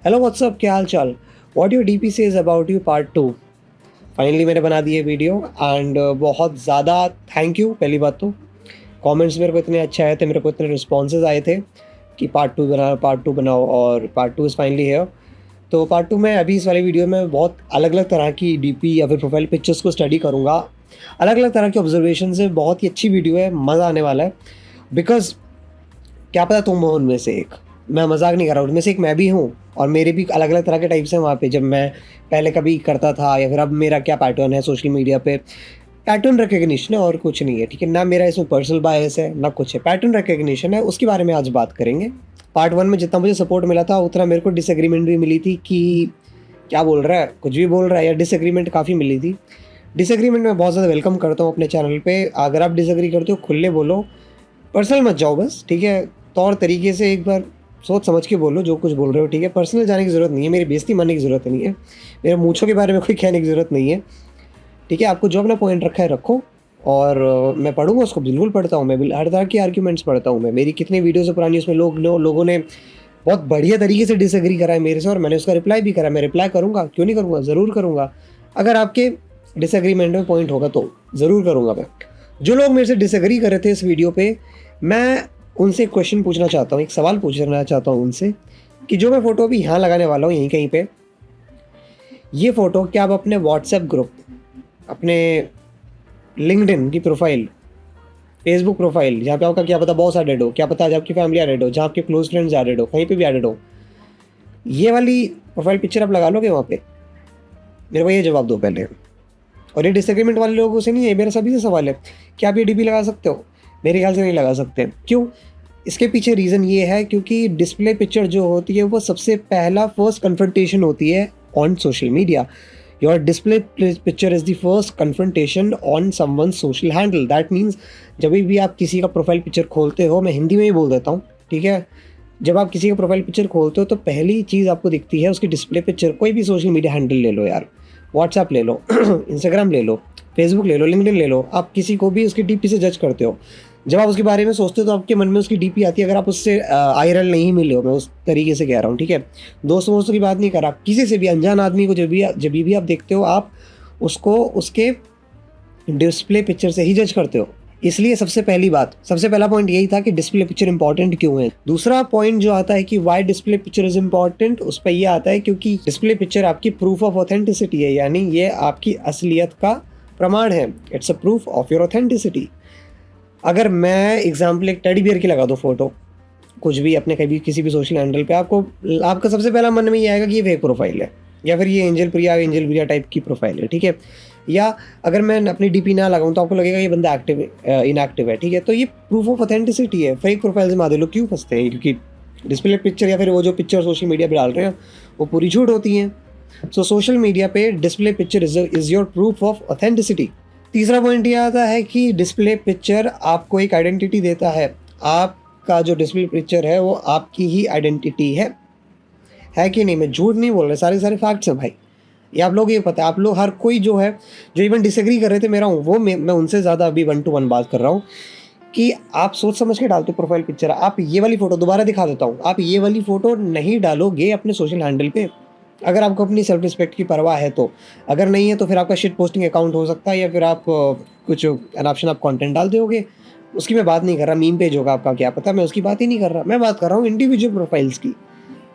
Hello what's up, क्या हाल चाल। What your DP says about you part 2। Finally मैंने बना दी है वीडियो एंड बहुत ज़्यादा थैंक यू। पहली बात तो कमेंट्स मेरे को इतने अच्छे आए थे, मेरे को इतने रिस्पॉन्सेज आए थे कि पार्ट टू बनाओ और पार्ट 2 इज़ फाइनली है। तो पार्ट 2 में अभी इस वाली वीडियो में बहुत अलग अलग तरह की डीपी या फिर प्रोफाइल पिक्चर्स को स्टडी करूँगा, अलग अलग तरह के ऑब्जर्वेशन से। बहुत ही अच्छी वीडियो है, मज़ा आने वाला है। बिकॉज क्या पता तुम हो उनमें से एक, मैं मजाक नहीं कर रहा हूँ, उनमें से एक मैं भी हूँ और मेरे भी अलग अलग तरह के टाइप्स हैं वहाँ पे। जब मैं पहले कभी करता था या फिर अब मेरा क्या पैटर्न है सोशल मीडिया पे, पैटर्न रिकग्निशन है और कुछ नहीं है, ठीक है ना। मेरा इसमें पर्सनल बायस है ना कुछ है, पैटर्न रिकग्निशन है, उसके बारे में आज बात करेंगे। पार्ट 1 में जितना मुझे सपोर्ट मिला था उतना मेरे को डिसएग्रीमेंट भी मिली थी कि क्या बोल रहा है, कुछ भी बोल रहा है, या डिसएग्रीमेंट काफ़ी मिली थी। डिसएग्रीमेंट मैं बहुत ज़्यादा वेलकम करता हूँ अपने चैनल पे। अगर आप डिसएग्री करते हो खुले बोलो, पर्सनल मत जाओ, बस ठीक है। तौर तरीके से एक बार सोच समझ के बोलो जो कुछ बोल रहे हो, ठीक है। पर्सनल जाने की ज़रूरत नहीं है, मेरी बेइज्जती मानने की ज़रूरत नहीं है, मेरे मूंछों के बारे में कोई कहने की ज़रूरत नहीं है, ठीक है। आपको जो अपना पॉइंट रखा है रखो। और मैं पढ़ूंगा उसको, बिल्कुल पढ़ता हूँ मैं, हर तरह की आर्ग्यूमेंट्स पढ़ता हूँ मैं। मेरी कितनी वीडियोज़ है पुरानी, उसमें लोगों ने बहुत बढ़िया तरीके से डिसएग्री करा है मेरे से और मैंने उसका रिप्लाई भी करा। मैं रिप्लाई करूँगा, क्यों नहीं करूँगा, ज़रूर करूँगा। अगर आपके डिसएग्रीमेंट में पॉइंट होगा तो ज़रूर करूँगा मैं। जो लोग मेरे से डिसएग्री कर रहे थे इस वीडियो पे, मैं उनसे एक क्वेश्चन पूछना चाहता हूँ, एक सवाल पूछना चाहता हूँ उनसे कि जो मैं फ़ोटो अभी यहाँ लगाने वाला हूँ यहीं कहीं पे, ये फ़ोटो क्या आप अपने व्हाट्सएप ग्रुप, अपने लिंक्डइन की प्रोफाइल, फेसबुक प्रोफाइल जहाँ पे आपका क्या पता बॉस एडेड हो, क्या पता आज आपकी फैमिली एडेड हो, जहाँ आपके क्लोज फ्रेंड्स एडेड हो, कहीं पे भी एडेड हो, ये वाली प्रोफाइल पिक्चर आप लगा लोगे वहाँ पे? मेरे को ये जवाब दो पहले। और ये डिसएग्रीमेंट वाले लोगों से नहीं है, मेरा सभी से सवाल है, क्या आप ये डीपी लगा सकते हो? मेरे ख्याल से नहीं लगा सकते। क्यों? इसके पीछे रीज़न ये है क्योंकि डिस्प्ले पिक्चर जो होती है वो सबसे पहला फर्स्ट कन्फ्रंटेशन होती है on social media. Your display picture is the first confrontation on someone social handle. That means जब भी आप किसी का प्रोफाइल पिक्चर खोलते हो, मैं हिंदी में ही बोल देता हूँ, ठीक है। जब आप किसी का प्रोफाइल पिक्चर खोलते हो तो पहली चीज़ आपको दिखती है उसकी डिस्प्ले पिक्चर। कोई भी सोशल मीडिया हैंडल ले लो यार, व्हाट्सएप ले लो इंस्टाग्राम ले लो, फेसबुक ले लो, लिंक्डइन ले लो, आप किसी को भी उसकी डीपी से जज करते हो। जब आप उसके बारे में सोचते हो तो आपके मन में उसकी डीपी आती है। अगर आप उससे आईआरएल नहीं मिले हो, मैं उस तरीके से कह रहा हूँ, ठीक है। दोस्तों की बात नहीं कर रहा, किसी से भी अनजान आदमी को जब भी आप देखते हो, आप उसको उसके डिस्प्ले पिक्चर से ही जज करते हो। इसलिए सबसे पहला पॉइंट यही था कि डिस्प्ले पिक्चर इंपॉर्टेंट क्यों है। दूसरा पॉइंट जो आता है कि why display picture is important, उस पर यह आता है क्योंकि डिस्प्ले पिक्चर आपकी प्रूफ ऑफ ऑथेंटिसिटी है, यानी ये आपकी असलियत का प्रमाण है। It's a proof of your authenticity. अगर मैं एग्जाम्पल एक टेडी बियर की लगा दो फोटो, कुछ भी अपने कभी किसी भी सोशल हैंडल पे, आपका सबसे पहला मन में ये आएगा कि ये फेक प्रोफाइल है या फिर ये एंजल प्रिया टाइप की प्रोफाइल है, ठीक है। या अगर मैं अपनी डीपी ना लगाऊं तो आपको लगेगा ये बंदा इनएक्टिव है, ठीक है। तो ये प्रूफ ऑफ ऑथेंटिसिटी है। फेक प्रोफाइल से मादे लोग क्यों फंसते हैं? क्योंकि डिस्प्ले पिक्चर या फिर वो जो पिक्चर सोशल मीडिया पे डाल रहे हैं वो पूरी झूठ होती हैं। सो सोशल मीडिया पे display picture is your proof of authenticity. तीसरा पॉइंट ये आता है कि डिस्प्ले पिक्चर आपको एक आइडेंटिटी देता है। आपका जो डिस्प्ले पिक्चर है वो आपकी ही आइडेंटिटी है कि नहीं? मैं झूठ नहीं बोल रहा, सारे फैक्ट्स हैं भाई। ये आप लोग ये पता है, आप लोग हर कोई जो है, जो इवन डिसएग्री कर रहे थे मेरा हूँ, वो मैं उनसे ज़्यादा अभी 1 to 1 बात कर रहा हूँ कि आप सोच समझ के डालते हो प्रोफाइल पिक्चर। आप ये वाली फ़ोटो दोबारा दिखा देता हूँ, आप ये वाली फ़ोटो नहीं डालोगे अपने सोशल हैंडल पे अगर आपको अपनी सेल्फ रिस्पेक्ट की परवाह है तो। अगर नहीं है तो फिर आपका शिट पोस्टिंग अकाउंट हो सकता है या फिर आप कुछ अनऑप्शन आप कंटेंट डाल दोगे। उसकी मैं बात नहीं कर रहा, मीम पेज होगा आपका, क्या पता, मैं उसकी बात ही नहीं कर रहा। मैं बात कर रहा हूँ इंडिविजुअल प्रोफाइल्स की,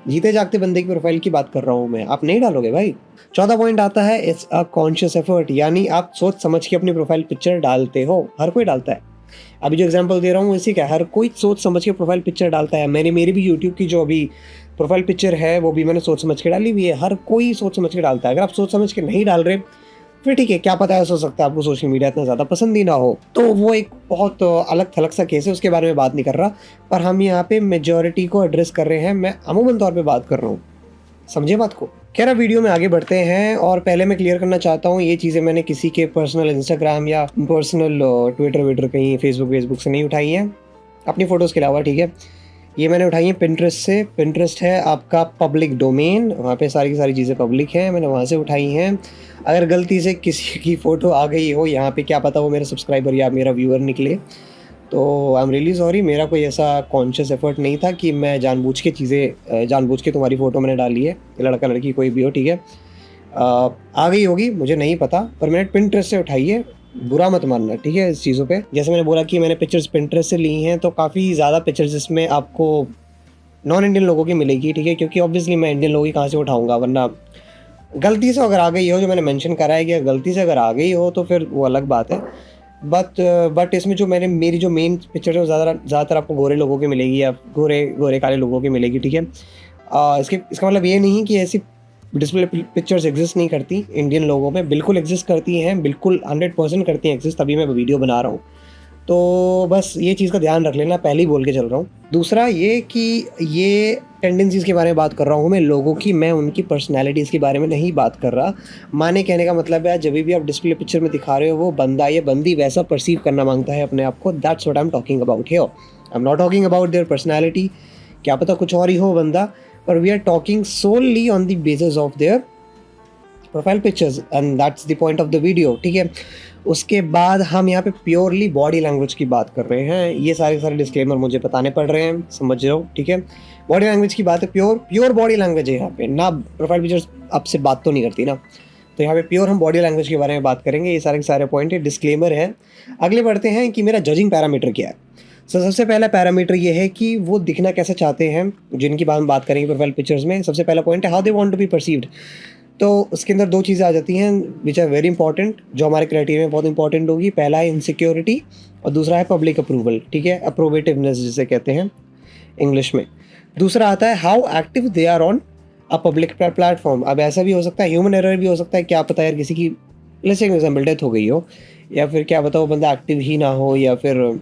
जीते जागते बंदे की प्रोफाइल की बात कर रहा हूँ मैं। आप नहीं डालोगे भाई। चौथा पॉइंट आता है इट्स अ कॉन्शियस एफर्ट, यानी आप सोच समझ के अपनी प्रोफाइल पिक्चर डालते हो। हर कोई डालता है। अभी जो एग्जांपल दे रहा हूँ इसी का, हर कोई सोच समझ के प्रोफाइल पिक्चर डालता है। मेरी भी यूट्यूब की जो अभी प्रोफाइल पिक्चर है वो भी मैंने सोच समझ के डाली हुई है। हर कोई सोच समझ के डालता है। अगर आप सोच समझ के नहीं डाल रहे फिर ठीक है, क्या पता ऐसा हो सकता है आपको सोशल मीडिया इतना ज़्यादा पसंद ही ना हो, तो वो एक बहुत अलग थलग सा केस है, उसके बारे में बात नहीं कर रहा। पर हम यहाँ पे मेजॉरिटी को एड्रेस कर रहे हैं, मैं अमूमन तौर पे बात कर रहा हूँ, समझे बात को। खैर अब वीडियो में आगे बढ़ते हैं और पहले मैं क्लियर करना चाहता हूँ, ये चीज़ें मैंने किसी के पर्सनल इंस्टाग्राम या पर्सनल ट्विटर कहीं फेसबुक से नहीं उठाई हैं, अपनी फ़ोटोज़ के अलावा, ठीक है। ये मैंने उठाई है पिंटरेस्ट से। पिंटरेस्ट है आपका पब्लिक डोमेन, वहाँ पे सारी की सारी चीज़ें पब्लिक हैं, मैंने वहाँ से उठाई हैं। अगर गलती से किसी की फ़ोटो आ गई हो यहाँ पे, क्या पता वो मेरा सब्सक्राइबर या मेरा व्यूअर निकले, तो आई एम रियली सॉरी, मेरा कोई ऐसा कॉन्शियस एफर्ट नहीं था कि मैं जानबूझ के तुम्हारी फ़ोटो मैंने डाली है, लड़का लड़की कोई भी हो, ठीक है। आ गई होगी मुझे नहीं पता, पर मैंने पिंटरेस्ट से उठाई है, बुरा मत मानना, ठीक है। इस चीज़ों पे जैसे मैंने बोला कि मैंने पिक्चर्स पिंटरेस्ट से ली हैं, तो काफ़ी ज़्यादा पिक्चर्स इसमें आपको नॉन इंडियन लोगों की मिलेगी, ठीक है, क्योंकि ऑब्वियसली मैं इंडियन लोगों की कहाँ से उठाऊंगा, वरना गलती से अगर आ गई हो, जो मैंने मेंशन करा है कि गलती से अगर आ गई हो तो फिर वो अलग बात है। बट इसमें जो मेरी जो मेन पिक्चर है वो ज़्यादातर आपको गोरे लोगों की मिलेगी, या गोरे काले लोगों की मिलेगी, ठीक है। इसका मतलब ये नहीं कि ऐसी डिस्प्ले पिक्चर्स एग्जिस्ट नहीं करती इंडियन लोगों में, बिल्कुल एग्जिस्ट करती हैं, बिल्कुल 100% करती हैं एग्जिस्ट, तभी मैं वीडियो बना रहा हूँ। तो बस ये चीज़ का ध्यान रख लेना, पहले ही बोल के चल रहा हूँ। दूसरा ये कि ये टेंडेंसीज़ के बारे में बात कर रहा हूँ मैं लोगों की, मैं उनकी पर्सनैलिटीज़ के बारे में नहीं बात कर रहा। माने कहने का मतलब है, जब भी आप डिस्प्ले पिक्चर में दिखा रहे हो वो बंदा या बंदी वैसा परसीव करना मांगता है अपने आप को, that's what I am talking about here. I am not talking about their personality, क्या पता कुछ और ही हो बंदा, पर we are talking solely on the basis of their profile pictures, and that's the point of the video, ठीक है। उसके बाद हम यहाँ पे प्योरली बॉडी लैंग्वेज की बात कर रहे हैं, ये सारे डिस्क्लेमर मुझे बताने पड़ रहे हैं, समझ रहे हो, ठीक है। बॉडी लैंग्वेज की बात है, प्योर बॉडी लैंग्वेज है यहाँ पे ना, प्रोफाइल पिक्चर्स आपसे बात तो नहीं करती ना, तो यहाँ पे प्योर हम बॉडी लैंग्वेज के बारे में बात करेंगे, ये सारे पॉइंट है, डिस्क्लेमर है। अगले बढ़ते हैं कि मेरा जजिंग पैरामीटर क्या है। सबसे पहला पैरामीटर ये है कि वो दिखना कैसे चाहते हैं, जिनकी बात करेंगे प्रोफाइल पिक्चर्स में। सबसे पहला पॉइंट है how they want to be perceived. तो उसके अंदर दो चीज़ें आ जाती हैं विच आर वेरी इंपॉर्टेंट, जो हमारे क्राइटेरिया में बहुत इंपॉर्टेंट होगी। पहला है इनसिक्योरिटी और दूसरा है पब्लिक अप्रूवल, ठीक है, अप्रोवेटिवनेस जिसे कहते हैं इंग्लिश में। दूसरा आता है how active they are on a public platform. अब ऐसा भी हो सकता है, ह्यूमन एरर भी हो सकता है, क्या पता यार किसी की लेट्स से एग्जाम्पल डेथ हो गई हो, या फिर क्या पता वो बंदा एक्टिव ही ना हो, या फिर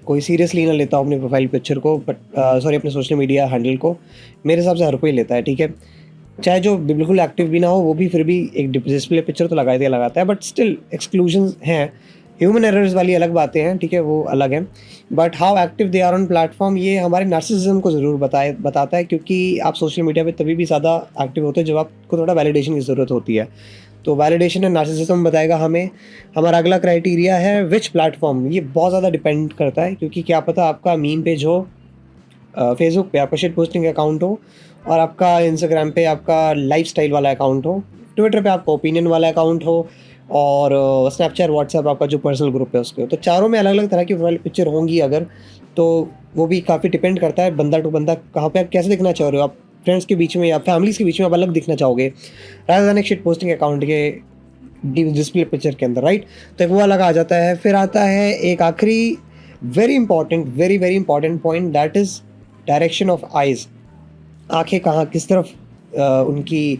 कोई सीरियसली ना लेता हो अपने प्रोफाइल पिक्चर को, बट सॉरी अपने सोशल मीडिया हैंडल को। मेरे हिसाब से हर कोई लेता है, ठीक है, चाहे जो बिल्कुल एक्टिव भी ना हो वो भी फिर भी एक डिस्प्ले पिक्चर तो लगाता है, बट स्टिल एक्सक्लूजन हैं, ह्यूमन एरर्स वाली अलग बातें हैं, ठीक है, वो अलग है। But how active they are on platform, ये हमारे नार्सिसिज्म को ज़रूर बताता है, क्योंकि आप सोशल मीडिया पे तभी भी ज़्यादा एक्टिव होते हैं जब आपको थोड़ा वैलिडेशन की ज़रूरत होती है। तो वैलिडेशन एंड नार्सिसिज्म बताएगा हमें। हमारा अगला क्राइटेरिया है विच प्लेटफॉर्म, ये बहुत ज़्यादा डिपेंड करता है, क्योंकि क्या पता आपका मीम पेज हो, फेसबुक पे आपका शिट पोस्टिंग अकाउंट हो, और आपका इंस्टाग्राम पे आपका लाइफस्टाइल वाला अकाउंट हो, ट्विटर पे आपका ओपिनियन वाला अकाउंट हो, और स्नैपचैट व्हाट्सएप आपका जो पर्सनल ग्रुप है उसके हो। तो चारों में अलग अलग तरह की प्रोफाइल पिक्चर होंगी अगर, तो वो भी काफ़ी डिपेंड करता है बंदा टू बंदा, कहाँ पे आप कैसे दिखना चाह रहे हो, आप फ्रेंड्स के बीच में या फैमिलीज़ के बीच में आप अलग दिखना चाहोगे रादर देन एक शिट पोस्टिंग अकाउंट के डिस्प्ले पिक्चर के अंदर, राइट। तो एक वो अलग आ जाता है। फिर आता है एक आखिरी very important point, that is direction of eyes. आंखें कहाँ किस तरफ उनकी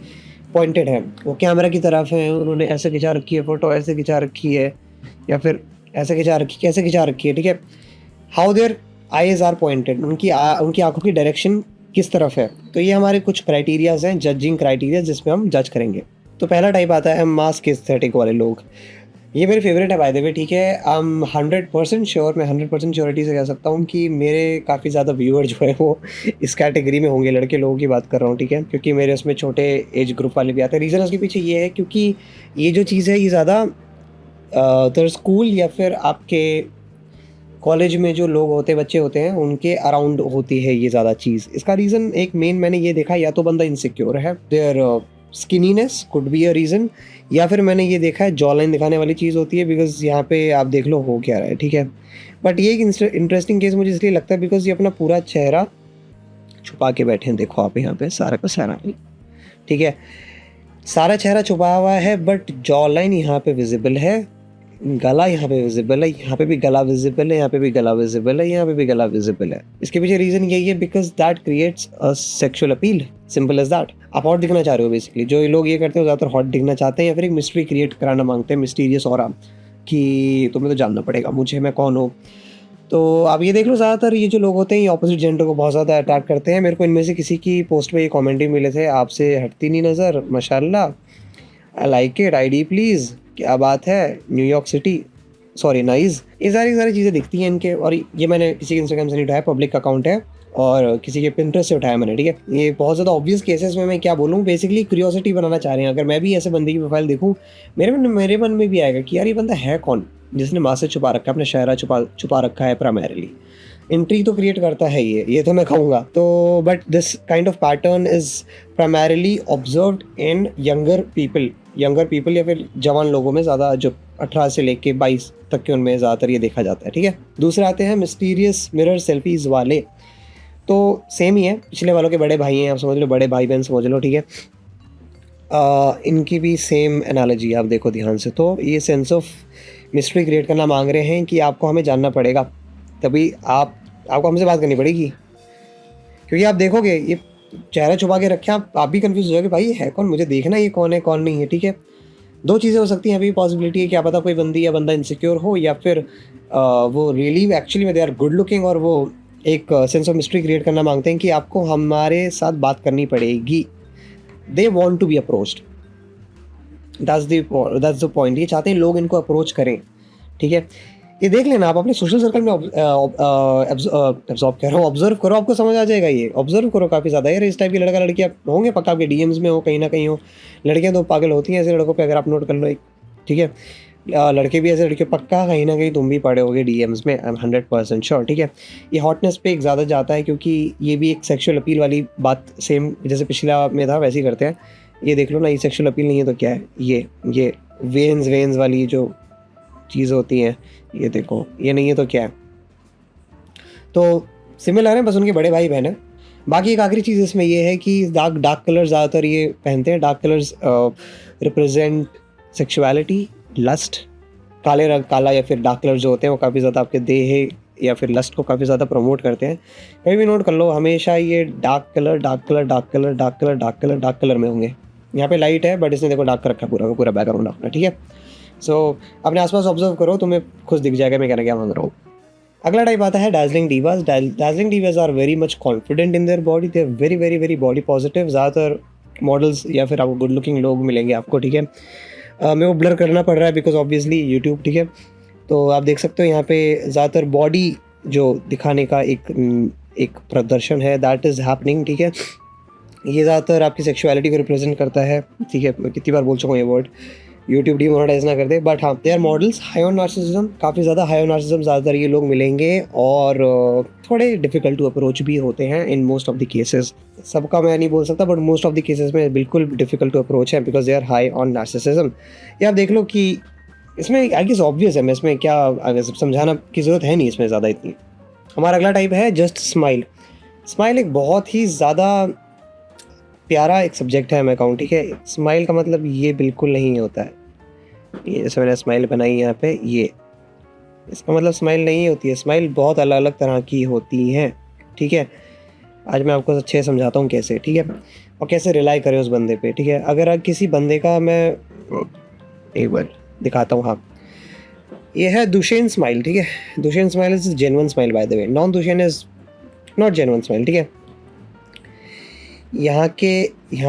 पॉइंटेड है, वो कैमरा की तरफ है, उन्होंने ऐसे खिंचा रखी है फ़ोटो, ऐसे खिंचा रखी है, या फिर ऐसे कैसे खिंचा रखी है, ठीक है। How their eyes are pointed, उनकी आंखों की डायरेक्शन किस तरफ है। तो ये हमारे कुछ क्राइटेरियाज हैं, जजिंग क्राइटेरिया, जिसमें हम जज करेंगे। तो पहला टाइप आता है मास्क एस्थेटिक वाले लोग। ये मेरे फेवरेट है बाय द वे, ठीक है। आई एम 100% श्योर, मैं 100% श्योरिटी से कह सकता हूँ कि मेरे काफ़ी ज़्यादा व्यूअर जो है वो इस कैटेगरी में होंगे, लड़के लोगों की बात कर रहा हूँ, ठीक है, क्योंकि मेरे उसमें छोटे एज ग्रुप वाले भी आते हैं। रीज़न उसके पीछे ये है क्योंकि ये जो चीज़ है ये ज़्यादा तो स्कूल या फिर आपके कॉलेज में जो लोग होते हैं, बच्चे होते हैं, उनके अराउंड होती है ये ज़्यादा चीज़। इसका रीज़न एक मेन मैंने ये देखा, या तो बंदा इनसिक्योर है, their skinniness could be a reason, या फिर मैंने ये देखा है जॉ लाइन दिखाने वाली चीज़ होती है, बिकॉज यहाँ पे आप देख लो हो क्या रहा है, ठीक है। बट ये एक इंटरेस्टिंग केस मुझे इसलिए लगता है बिकॉज ये अपना पूरा चेहरा छुपा के बैठे हैं, देखो आप यहाँ पे सारा का सारा, ठीक है, सारा चेहरा छुपा हुआ है, बट जॉ लाइन यहाँ पे विजिबल है, गला यहाँ पे विजिबल है, यहाँ पे भी गला विजिबल है, यहाँ पे भी गला विजिबल है, यहाँ पे भी गला विजिबल है। इसके पीछे रीज़न यही है because that creates a sexual appeal, simple as that. आप हॉट दिखना चाह रहे हो बेसिकली, जो लोग ये करते हैं ज़्यादातर हॉट दिखना चाहते हैं, या फिर एक मिस्ट्री क्रिएट कराना मांगते हैं, मिस्टीरियस ऑरा, कि तुम्हें तो जानना पड़ेगा मुझे, मैं कौन हूँ। तो आप ये देख लो, ज़्यादातर ये जो लोग होते हैं ये ऑपोजिट जेंडर को बहुत ज़्यादा अटैक करते हैं। मेरे को इनमें से किसी की पोस्ट पे ये कमेंट भी मिले थे, आपसे हटती नहीं नज़र, माशाल्लाह, I like it, ID please, क्या बात है, न्यूयॉर्क सिटी, सॉरी नाइस, ये सारी चीज़ें दिखती हैं इनके। और ये मैंने किसी के इंस्टाग्राम से नहीं उठाया, पब्लिक अकाउंट है, और किसी के पिंटरेस्ट से उठाया मैंने, ठीक है। ये बहुत ज़्यादा ऑब्वियस केसेस में मैं क्या बोलूँ, बेसिकली क्यूरियोसिटी बनाना चाह रहे हैं। अगर मैं भी ऐसे बंदे की प्रोफाइल देखूँ, मेरे मन में भी आएगा कि यार ये बंदा है कौन, जिसने मास्क छुपा रखा है, अपना चेहरा छुपा रखा है प्राइमरीली। इंट्री तो क्रिएट करता है ये तो मैं कहूँगा। तो but this kind of pattern is primarily observed in younger people या फिर जवान लोगों में ज़्यादा, जो 18 से लेके 22 तक के उनमें ज़्यादातर ये देखा जाता है, ठीक है। दूसरे आते हैं मिस्टीरियस मिरर सेल्फीज़ वाले। तो सेम ही है, पिछले वालों के बड़े भाई हैं, आप समझ लो, बड़े भाई बहन समझ लो, ठीक है। इनकी भी सेम एनालॉजी आप देखो ध्यान से। तो ये सेंस ऑफ मिस्ट्री क्रिएट करना मांग रहे हैं कि आपको हमें जानना पड़ेगा, तभी आपको हमसे बात करनी पड़ेगी, क्योंकि आप देखोगे ये चेहरा छुपा के रखे, आप भी कंफ्यूज हो जाओगे, भाई ये है कौन, मुझे देखना ये कौन है कौन नहीं है, ठीक है। दो चीज़ें हो सकती हैं, अभी पॉसिबिलिटी है, क्या पता कोई बंदी या बंदा इनसिक्योर हो, या फिर वो रियली एक्चुअली में दे आर गुड लुकिंग, और वो एक सेंस ऑफ मिस्ट्री क्रिएट करना मांगते हैं कि आपको हमारे साथ बात करनी पड़ेगी। They want to be approached, that's the point. ये चाहते हैं लोग इनको अप्रोच करें, ठीक है। ये देख लेना आप अपने सोशल सर्कल में, ऑब्जर्व करो, आपको समझ आ जाएगा। ये ऑब्जर्व करो काफ़ी ज़्यादा यार, इस टाइप की लड़का लड़कियाँ होंगे पक्का, आपके डीएम्स में हो, कहीं ना कहीं हो। लड़कियाँ तो पागल होती हैं ऐसे लड़कों पे, अगर आप नोट कर लो एक, ठीक है। लड़के भी ऐसे लड़के, पक्का कहीं ना कहीं तुम भी पड़े होगे डीएम्स में, आई एम 100% श्योर, ठीक है। ये हॉटनेस पे एक ज़्यादा जाता है, क्योंकि ये भी एक सेक्शुअल अपील वाली बात, सेम जैसे पिछला में था वैसे ही करते हैं। ये देख लो ना, ये सेक्शुअल अपील नहीं है तो क्या है, ये वेन्स वाली जो चीज़ होती हैं, ये देखो, ये नहीं है तो क्या है। तो सिमिलर है, बस उनके बड़े भाई बहन है। बाकी एक आखिरी चीज़ इसमें ये है कि डार्क कलर्स ज़्यादातर ये पहनते हैं। Dark colours represent sexuality, lust. काले रंग, काला या फिर डार्क कलर जो होते हैं वो काफ़ी ज़्यादा आपके देह या फिर लस्ट को काफ़ी ज़्यादा प्रमोट करते हैं। कहीं भी नोट कर लो, हमेशा ये डार्क कलर में होंगे। यहाँ पे लाइट है बट इसने देखो डार्क कर रखा है, पूरा का पूरा बैकग्राउंड अपना, ठीक है। सो अपने आसपास ऑब्जर्व करो, तुम्हें खुद दिख जाएगा मैं कहना क्या मांग रहा हूँ। अगला टाइप आता है darling divas. Darling divas are very much confident in their body, they are very very very body positive. ज़्यादातर मॉडल्स या फिर आपको गुड लुकिंग लोग मिलेंगे आपको, ठीक है। मेरे को ब्लर करना पड़ रहा है बिकॉज ऑब्वियसली यूट्यूब, ठीक है। तो आप देख सकते हो यहाँ पे ज़्यादातर बॉडी जो दिखाने का एक प्रदर्शन है, दैट इज़ हैपनिंग, ठीक है। ये ज़्यादातर आपकी सेक्सुअलिटी को रिप्रेजेंट करता है, ठीक है। मैं कितनी बार बोल चुका हूँ ये वर्ड, यूट्यूब डीमोनेटाइज ना कर दे। बट हाँ, they are models high on narcissism, काफ़ी ज़्यादा हाई ऑन नार्सिसिज्म ज़्यादातर ये लोग मिलेंगे, और थोड़े डिफ़िकल्ट टू अप्रोच भी होते हैं in most of the cases. सबका मैं नहीं बोल सकता, but most of the cases में बिल्कुल डिफ़िकल्ट टू अप्रोच है, because they are high on narcissism. ये आप देख लो कि इसमें आई गेस ऑब्वियस है, मैं इसमें क्या समझाना की ज़रूरत है नहीं इसमें ज़्यादा इतनी। हमारा अगला टाइप है जस्ट स्माइल। स्माइल एक बहुत ही ज़्यादा प्यारा एक सब्जेक्ट है मैं कहूँ, ठीक है। स्माइल का मतलब ये बिल्कुल नहीं होता है, ये जैसे मैंने स्माइल बनाई यहाँ पे, ये इसका मतलब स्माइल नहीं होती है। स्माइल बहुत अलग अलग तरह की होती हैं, ठीक है। आज मैं आपको अच्छे से समझाता हूँ कैसे, ठीक है, और कैसे रिलाई करें उस बंदे पे, ठीक है। अगर किसी बंदे का मैं एक बार दिखाता हूँ, हाँ, ये है दुशेन स्माइल, ठीक है। Duchenne smile is genuine smile by the way, non Duchenne is not genuine smile, ठीक है। यहाँ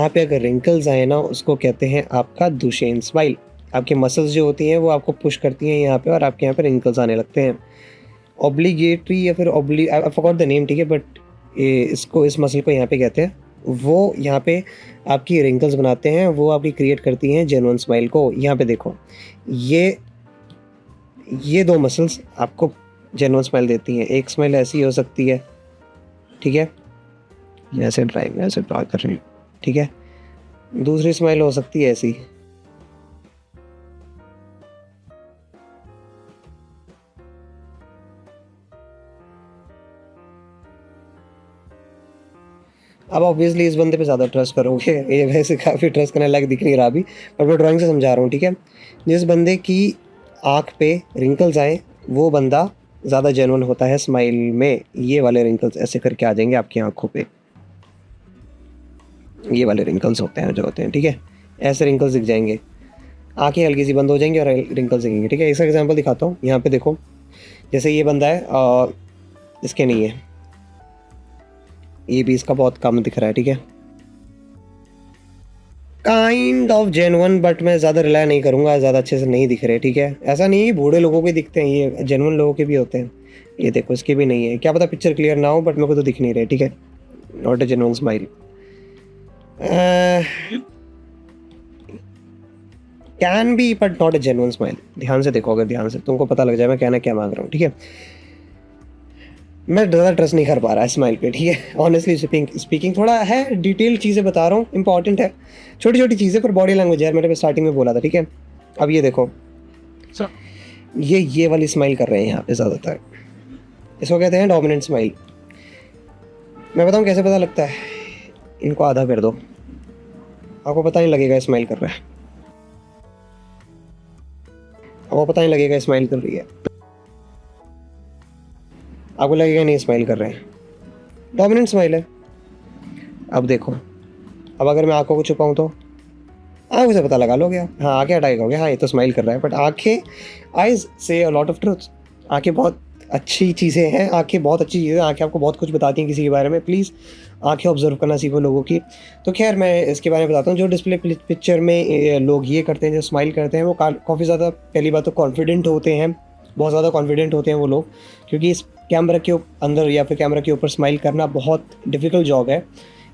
पे अगर रिंकल्स आए ना, उसको कहते हैं आपका दुशेन स्माइल। आपके मसल्स जो होती हैं वो आपको पुश करती हैं यहाँ पे, और आपके यहाँ पे रिंकल्स आने लगते हैं। ऑब्लिगेटरी या फिर आई फॉरगॉट द नेम, ठीक है, बट इसको, इस मसल को यहाँ पे कहते हैं, वो यहाँ पे आपकी रिंकल्स बनाते हैं, वो आपकी क्रिएट करती हैं जेन्युइन स्माइल को। यहाँ पे देखो, ये दो मसल्स आपको जेन्युइन स्माइल देती हैं। एक स्माइल ऐसी हो सकती है, ठीक है, ऐसे ड्रा कर रही हूँ, ठीक है। दूसरी स्माइल हो सकती है ऐसी, अब ऑब्वियसली इस बंदे पे ज़्यादा ट्रस्ट करोगे, ये वैसे काफ़ी ट्रस्ट करने लायक दिख नहीं रहा अभी, पर मैं ड्राइंग से समझा रहा हूँ, ठीक है। जिस बंदे की आँख पे रिंकल्स आए वो बंदा ज़्यादा जेन्युइन होता है स्माइल में। ये वाले रिंकल्स ऐसे करके आ जाएंगे आपकी आँखों पे, ये वाले रिंकल्स होते हैं जो होते हैं, ठीक है। ऐसे रिंकल्स दिख जाएंगे, आँखें हल्की सी बंद हो जाएंगी और रिंकल्स दिखेंगे, ठीक है। इसका एग्जांपल दिखाता हूँ, यहाँ पे देखो, जैसे ये बंदा है, इसके नहीं है, ये भी इसका बहुत कम दिख रहा है, ठीक है। काइंड ऑफ जेन्युइन, बट मैं ज़्यादा रिलाई नहीं करूँगा, ज़्यादा अच्छे से नहीं दिख रहे, ठीक है। ऐसा नहीं है बूढ़े लोगों के दिखते हैं, ये जेन्युइन लोगों के भी होते हैं। ये देखो, इसके भी नहीं है, क्या पता पिक्चर क्लियर ना हो, बट मेरे को तो दिख नहीं रहे, ठीक है। Not a genuine smile. Can be but not a genuine smile. ध्यान से देखो, अगर ध्यान से तुमको पता लग जाए मैं कहना क्या मांग रहा हूँ, ठीक है। मैं ज़्यादा ट्रस्ट नहीं कर पा रहा है स्माइल पे, ठीक है। ऑनेस्टली स्पीकिंग थोड़ा है, डिटेल चीज़ें बता रहा हूँ, इंपॉर्टेंट है, छोटी छोटी चीज़ें, पर बॉडी लैंग्वेज यार मैंने स्टार्टिंग में बोला था, ठीक है। अब ये देखो, ये वाली स्माइल कर रहे हैं यहाँ पे ज़्यादातर, इसको कहते हैं डोमिनेंट स्माइल। मैं बताऊँ कैसे पता लगता है, इनको आधा कर दो, आपको पता नहीं लगेगा स्माइल कर रहा है, आपको पता नहीं लगेगा स्माइल कर रही है, आपको लगेगा नहीं स्माइल कर रहे हैं, डोमिनेंट स्माइल है। अब देखो, अब अगर मैं आंखों को छुपाऊँ तो आंखों से पता लगा लोगे, हाँ आंखें हटाए गए, हाँ ये तो स्माइल कर रहा है, बट आंखें, आइज से अ लॉट ऑफ ट्रूथ। आंखें बहुत अच्छी चीज़ें हैं, आंखें बहुत अच्छी चीज़ें हैं, आंखें आपको बहुत कुछ बताती हैं किसी के बारे में। प्लीज़ आंखें ऑब्जर्व करना सीखो लोगों की। तो खैर मैं इसके बारे में बताता हूँ। जो डिस्प्ले पिक्चर में लोग ये करते हैं, जो स्माइल करते हैं, वो काफ़ी ज़्यादा, पहली बात तो कॉन्फिडेंट होते हैं, बहुत ज़्यादा कॉन्फिडेंट होते हैं वो लोग, क्योंकि इस कैमरा के अंदर या फिर कैमरा के ऊपर स्माइल करना बहुत डिफ़िकल्ट जॉब है।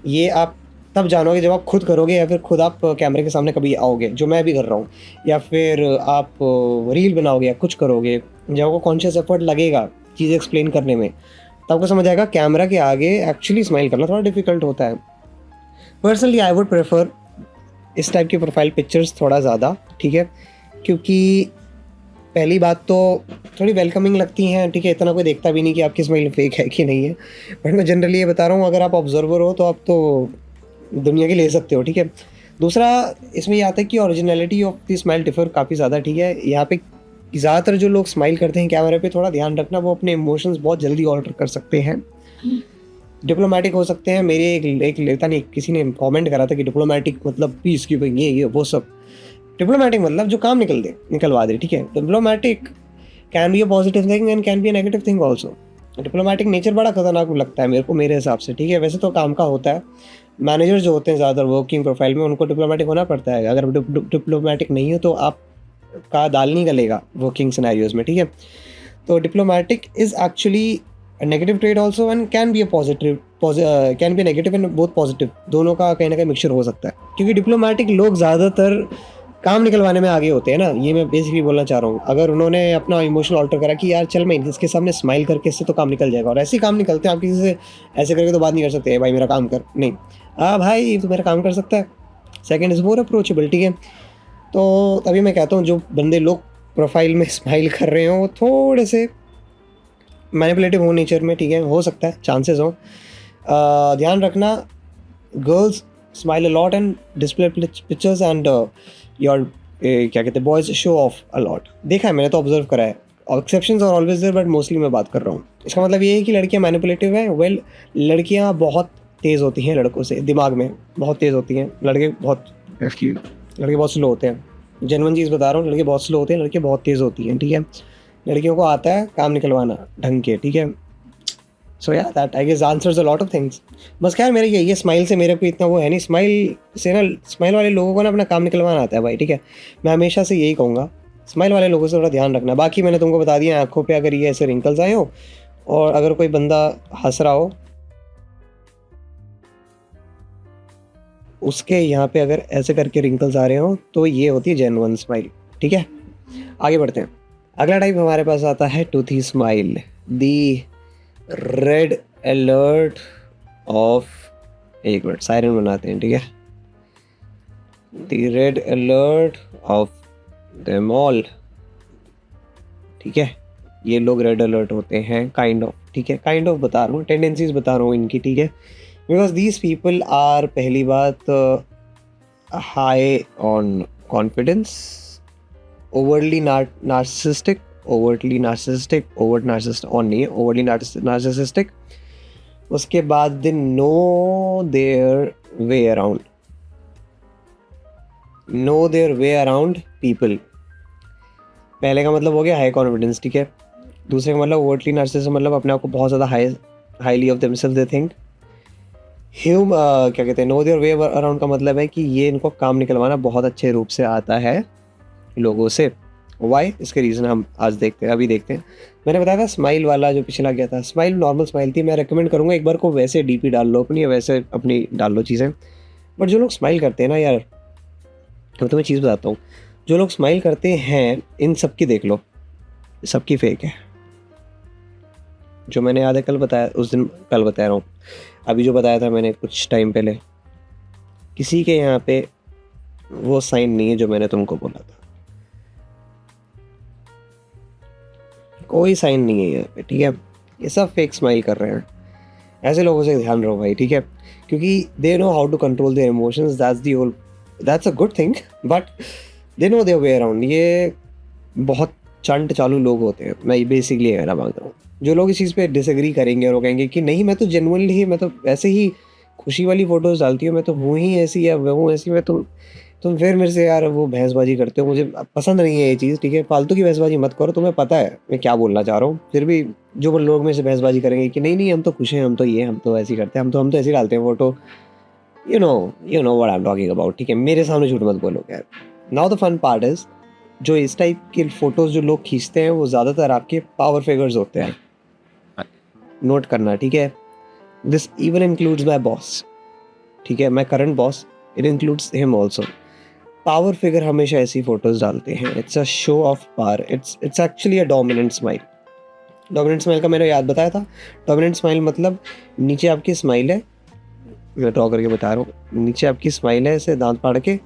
ये आप तब जानोगे जब आप खुद करोगे, या फिर खुद आप कैमरे के सामने कभी आओगे, जो मैं भी कर रहा हूँ, या फिर आप रील बनाओगे या कुछ करोगे, जब आपको कॉन्शियस एफर्ट लगेगा चीज़ें एक्सप्लेन करने में, तब आपको समझ आएगा कैमरा के आगे एक्चुअली स्माइल करना थोड़ा डिफिकल्ट होता है। पर्सनली आई वुड प्रेफर इस टाइप की प्रोफाइल पिक्चर्स थोड़ा ज़्यादा, ठीक है, क्योंकि पहली बात तो थोड़ी वेलकमिंग लगती हैं, ठीक है, इतना कोई देखता भी नहीं कि आपकी स्माइल फेक है कि नहीं है। बट मैं जनरली ये बता रहा हूँ, अगर आप ऑब्जर्वर हो तो आप तो दुनिया की ले सकते हो, ठीक है। दूसरा इसमें ये आता है कि originality of the smile differ काफ़ी ज़्यादा, ठीक है। यहाँ पे ज़्यादातर जो लोग स्माइल करते हैं कैमरे पे, थोड़ा ध्यान रखना, वो अपने इमोशंस बहुत जल्दी ऑल्टर कर सकते हैं, डिप्लोमेटिक हो सकते हैं। मेरे एक लेता नहीं, किसी ने कमेंट करा था कि डिप्लोमेटिक मतलब पीस कीपिंग, ये वो सब। डिप्लोमेटिक मतलब जो काम निकलवा दे, ठीक है। Diplomatic can be a positive thing and can be a negative thing also. Diplomatic nature बड़ा खतरनाक लगता है मेरे को, मेरे हिसाब से, ठीक है। वैसे तो काम का होता है, मैनेजर जो होते हैं ज़्यादातर वर्किंग प्रोफाइल में, उनको डिप्लोमेटिक होना पड़ता है। अगर डिप्लोमेटिक नहीं हो तो आप का दाल नहीं गलेगा वर्किंग सिनेरियोज में, ठीक है। तो diplomatic is actually negative trade also and can be a positive, can be negative and both positive, दोनों का कहीं ना कहीं मिक्सचर हो सकता है। क्योंकि डिप्लोमेटिक लोग ज़्यादातर काम निकलवाने में आगे होते हैं ना, ये मैं बेसिकली बोलना चाह रहा हूँ। अगर उन्होंने अपना इमोशनल ऑल्टर करा कि यार चल मैं इसके सामने स्माइल करके इससे तो काम निकल जाएगा, और ऐसे ही काम निकलते हैं। आप किसी से ऐसे करके तो बात नहीं कर सकते, भाई मेरा काम कर, नहीं, हाँ भाई तो मेरा काम कर सकता है। सेकेंड इज़ मोर अप्रोचेबल, ठीक है। तो तभी मैं कहता हूँ जो बंदे लोग प्रोफाइल में स्माइल कर रहे हो थोड़े से मैनिपुलेटिव हो नेचर में, ठीक है, हो सकता है, चांसेस हो। ध्यान रखना, girls smile a lot and display pictures and your क्या कहते हैं, boys show off a lot. देखा है मैंने, तो ऑब्जर्व करा है। Exceptions are always there, but mostly मैं बात कर रहा हूँ। इसका मतलब ये है कि लड़कियाँ मैनिपुलेटिव हैं। वेल, लड़कियाँ बहुत तेज़ होती हैं लड़कों से, दिमाग में बहुत तेज़ होती हैं। लड़के बहुत स्लो होते हैं। जेन्युइन चीज़ बता रहा हूँ, लड़के बहुत स्लो होते हैं, लड़के बहुत तेज़ होती हैं, ठीक है। लड़कियों को आता है काम निकलवाना ढंग के, ठीक है। So yeah that I guess answers a lot of things. बस खैर मेरे ये स्माइल से मेरे को इतना वो है नहीं, स्माइल से ना, स्माइल वाले लोगों को ना अपना काम निकलवाना आता है भाई, ठीक है। मैं हमेशा से यही कहूँगा, स्माइल वाले लोगों से थोड़ा ध्यान रखना। बाकी मैंने तुमको बता दिया, आँखों पे अगर ये ऐसे रिंकल्स आए हो, और अगर कोई बंदा हंस रहा हो, उसके यहाँ पे अगर ऐसे करके रिंकल्स आ रहे हो, तो ये होती है जेन्युइन स्माइल, ठीक है। आगे बढ़ते हैं। अगला टाइप हमारे पास आता है toothy smile, the red alert of, एक मिनट सायरन बनाते हैं, ठीक है। The red alert of them all, ठीक है। ये लोग रेड अलर्ट होते हैं, काइंड ऑफ, ठीक है, काइंड ऑफ बता रहा हूँ, टेंडेंसीज बता रहा हूँ इनकी, ठीक है। बिकॉज दीज पीपल आर, पहली बात, high on confidence, overly narcissistic, overly narcissistic. उसके बाद दे know their way around people. पहले का मतलब हो गया हाई कॉन्फिडेंस, ठीक है। दूसरे का मतलब ओवरली नार्सिसिज्म, मतलब अपने आप को बहुत ज़्यादा highly of themselves they think. क्या कहते हैं, नो देयर वे अराउंड का मतलब है कि ये इनको काम निकलवाना बहुत अच्छे रूप से आता है लोगों से। वाई, इसके रीज़न हम आज अभी देखते हैं। मैंने बताया था स्माइल वाला जो पिछला गया था, स्माइल नॉर्मल स्माइल थी। मैं रेकमेंड करूँगा एक बार को वैसे डीपी डाल लो अपनी, वैसे अपनी डाल लो चीज़ें। बट जो लोग स्माइल करते हैं ना यार, मैं तुम्हें चीज़ बताता हूँ, जो लोग स्माइल करते हैं इन सब की देख लो, सबकी फेक है। जो मैंने आधे कल बताया, उस दिन कल बता रहा हूँ, अभी जो बताया था मैंने कुछ टाइम पहले, किसी के यहाँ पे वो साइन नहीं है जो मैंने तुमको बोला था। कोई साइन नहीं है यहाँ पे, ठीक है। ये सब फेक स्माइल कर रहे हैं। ऐसे लोगों से ध्यान रहो भाई, ठीक है, क्योंकि they know how to control their emotions, that's a good thing, but they know their way around. ये बहुत चंट चालू लोग होते हैं, मैं बेसिकली कहना मांग रहा हूँ। जो लोग इस चीज़ पे डिसएग्री करेंगे और वो कहेंगे कि नहीं मैं तो जेन्युइनली, मैं तो ऐसे ही खुशी वाली फ़ोटोज़ डालती हूँ, मैं तो हूँ ही ऐसी या मैं हूँ ऐसी, मैं तुम फिर मेरे से यार वो बहसबाजी करते हो, मुझे पसंद नहीं है ये चीज़, ठीक है। फालतू की बहसबाजी मत करो, तुम्हें पता है मैं क्या बोलना चाह रहा हूँ। फिर भी जो लोग मेरे से बहसबाजी करेंगे कि नहीं नहीं हम तो खुश हैं, हम तो ये, हम तो ऐसे ही करते हैं, हम तो ऐसे ही डालते हैं photo, you know what I am talking about, ठीक है। मेरे सामने झूठ मत बोलो यार। Now the fun part is, जो इस टाइप के फ़ोटोज़ जो लोग खींचते हैं वो ज़्यादातर आपके पावर फिगर्स होते हैं, नोट करना, ठीक है। This even includes my boss, ठीक है, my current boss, it includes him also. Power figure हमेशा ऐसी फोटोज डालते हैं, it's a show off power, it's actually a dominant smile. Dominant smile का मैंने याद बताया था। डोमिनेंट स्माइल मतलब नीचे आपकी स्माइल है, मैं ड्रॉ करके बता रहा हूँ, नीचे आपकी स्माइल है ऐसे दांत फाड़ के,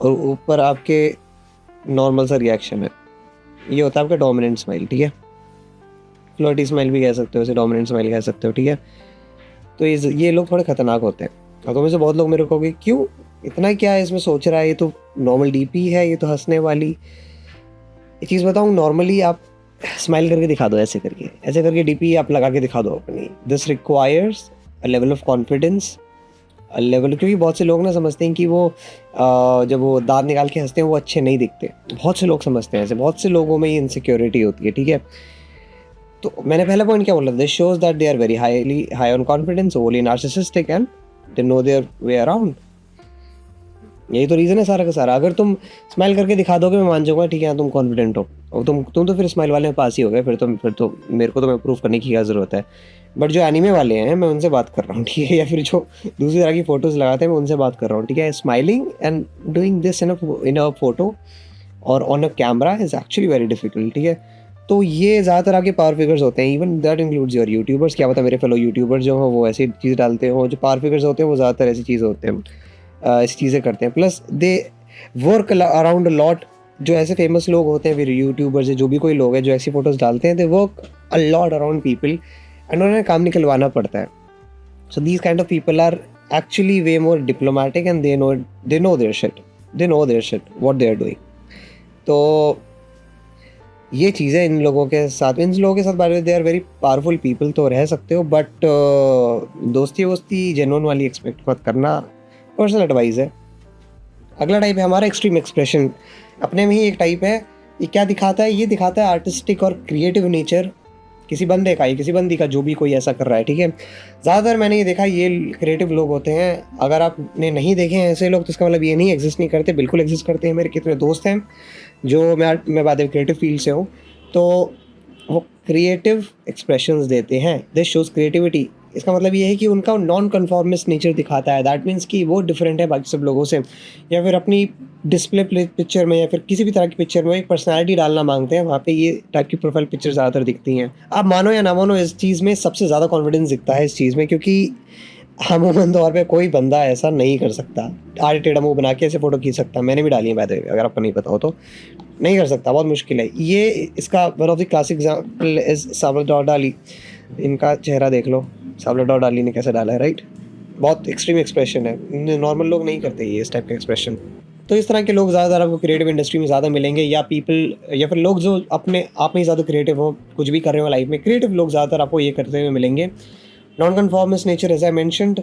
और ऊपर आपके नॉर्मल सा रिएक्शन है, ये होता है आपका डोमिनेंट स्माइल, ठीक है। फ्लर्टी स्माइल भी कह सकते हो, इसे डोमिनेंट स्माइल कह सकते हो, ठीक है। तो ये लोग थोड़े खतरनाक होते हैं। और तो में से बहुत लोग मेरे को कहोगे क्यों इतना क्या है इसमें सोच रहा है, ये तो नॉर्मल डीपी है, ये तो हंसने वाली। एक चीज़ बताऊँ, नॉर्मली आप स्माइल करके दिखा दो, ऐसे करके डीपी आप लगा के दिखा दो अपनी। This requires a level of confidence, a level, क्योंकि बहुत से लोग ना समझते हैं कि वो जब वो दांत निकाल के हंसते हैं वो अच्छे नहीं दिखते। बहुत से लोग समझते हैं ऐसे, बहुत से लोगों में ये इनसिक्योरिटी होती है, ठीक है। तो मैंने पहला पॉइंट क्या बोला, this shows that they are very high on confidence, overly narcissistic and they know their way around. यही तो रीज़न है सारा का सारा। अगर तुम स्माइल करके दिखा दोगे मैं मान जाऊँगा, ठीक है तुम कॉन्फिडेंट हो, और तुम तो फिर स्माइल वाले में पास ही हो गए, फिर तो मेरे को तो मैं प्रूव करने की क्या ज़रूरत है। बट जो एनीमे वाले हैं मैं उनसे बात कर रहा हूँ, ठीक है, या फिर जो दूसरी तरह की फ़ोटोज़ लगाते हैं मैं उनसे बात कर रहा हूँ, ठीक है। Smiling and doing this in a photo और on a camera is actually very difficult, ठीक है। तो ये ज़्यादातर आपके पावर फिगर्स होते हैं, even that includes your YouTubers. क्या पता मेरे फेलो यूट्यूबर्स जो हो वो ऐसी चीज़ डालते हो, जो पावर फिगर्स होते हैं वो ज़्यादातर ऐसी चीज़ होते हैं, ऐसी चीज़ें करते हैं। Plus they work around lot. जो ऐसे फेमस लोग होते हैं, फिर यूट्यूबर्स है, जो भी कोई लोग हैं जो ऐसी फोटोज़ डालते हैं, they work a lot around people and उन्हें काम निकलवाना पड़ता है। So these kind of people are actually way more diplomatic and they know their shit what they are doing. तो ये चीज़ें इन लोगों के साथ बारे में, they are very powerful people, तो रह सकते हो, बट दोस्ती वोस्ती जेन्युइन वाली एक्सपेक्ट मत करना, पर्सनल एडवाइस है। अगला टाइप है हमारा एक्सट्रीम एक्सप्रेशन। अपने में ही एक टाइप है, ये क्या दिखाता है, ये दिखाता है आर्टिस्टिक और क्रिएटिव नेचर किसी बंदे का, किसी बंदी का, जो भी कोई ऐसा कर रहा है, ठीक है। ज़्यादातर मैंने ये देखा ये क्रिएटिव लोग होते हैं। अगर आपने नहीं देखे हैं ऐसे लोग तो इसका मतलब ये नहीं एग्जिस्ट नहीं करते, बिल्कुल एग्जिस्ट करते हैं। मेरे कितने दोस्त हैं जो मैं बात क्रिएटिव फील्ड से हूँ, तो वो क्रिएटिव एक्सप्रेशंस देते हैं, दिस शोज़ क्रिएटिविटी। इसका मतलब ये है कि उनका नॉन कन्फॉर्मिस्ट नेचर दिखाता है। दैट मीन्स कि वो डिफरेंट है बाकी सब लोगों से, या फिर अपनी डिस्प्ले पिक्चर में या फिर किसी भी तरह की पिक्चर में एक पर्सनालिटी डालना मांगते हैं, वहाँ पे ये टाइप की प्रोफाइल पिक्चर ज़्यादातर दिखती हैं। आप मानो या ना मानो, इस चीज़ में सबसे ज़्यादा कॉन्फिडेंस दिखता है इस चीज़ में, क्योंकि अमूमन तौर पे कोई बंदा ऐसा नहीं कर सकता, आड़े टेढ़ा मुँह बना के ऐसे फ़ोटो खींच सकता। मैंने भी डाली है बाय द वे, अगर आपको नहीं पता हो तो। नहीं कर सकता, बहुत मुश्किल है ये। इसका one of the classic example is Salvador डाली। इनका चेहरा देख लो, साल्वाडोर डाली ने कैसे डाला है, राइट। बहुत एक्सट्रीम एक्सप्रेशन है, नॉर्मल लोग नहीं करते ये इस टाइप का एक्सप्रेशन। तो इस तरह के लोग ज़्यादातर आपको क्रिएटिव इंडस्ट्री में ज़्यादा मिलेंगे, या फिर लोग जो अपने आप में ही ज़्यादा क्रिएटिव हो, कुछ भी कर रहे हो लाइफ में, क्रिएटिव लोग ज़्यादातर आपको ये करते हुए मिलेंगे। Non conformist nature, as I mentioned,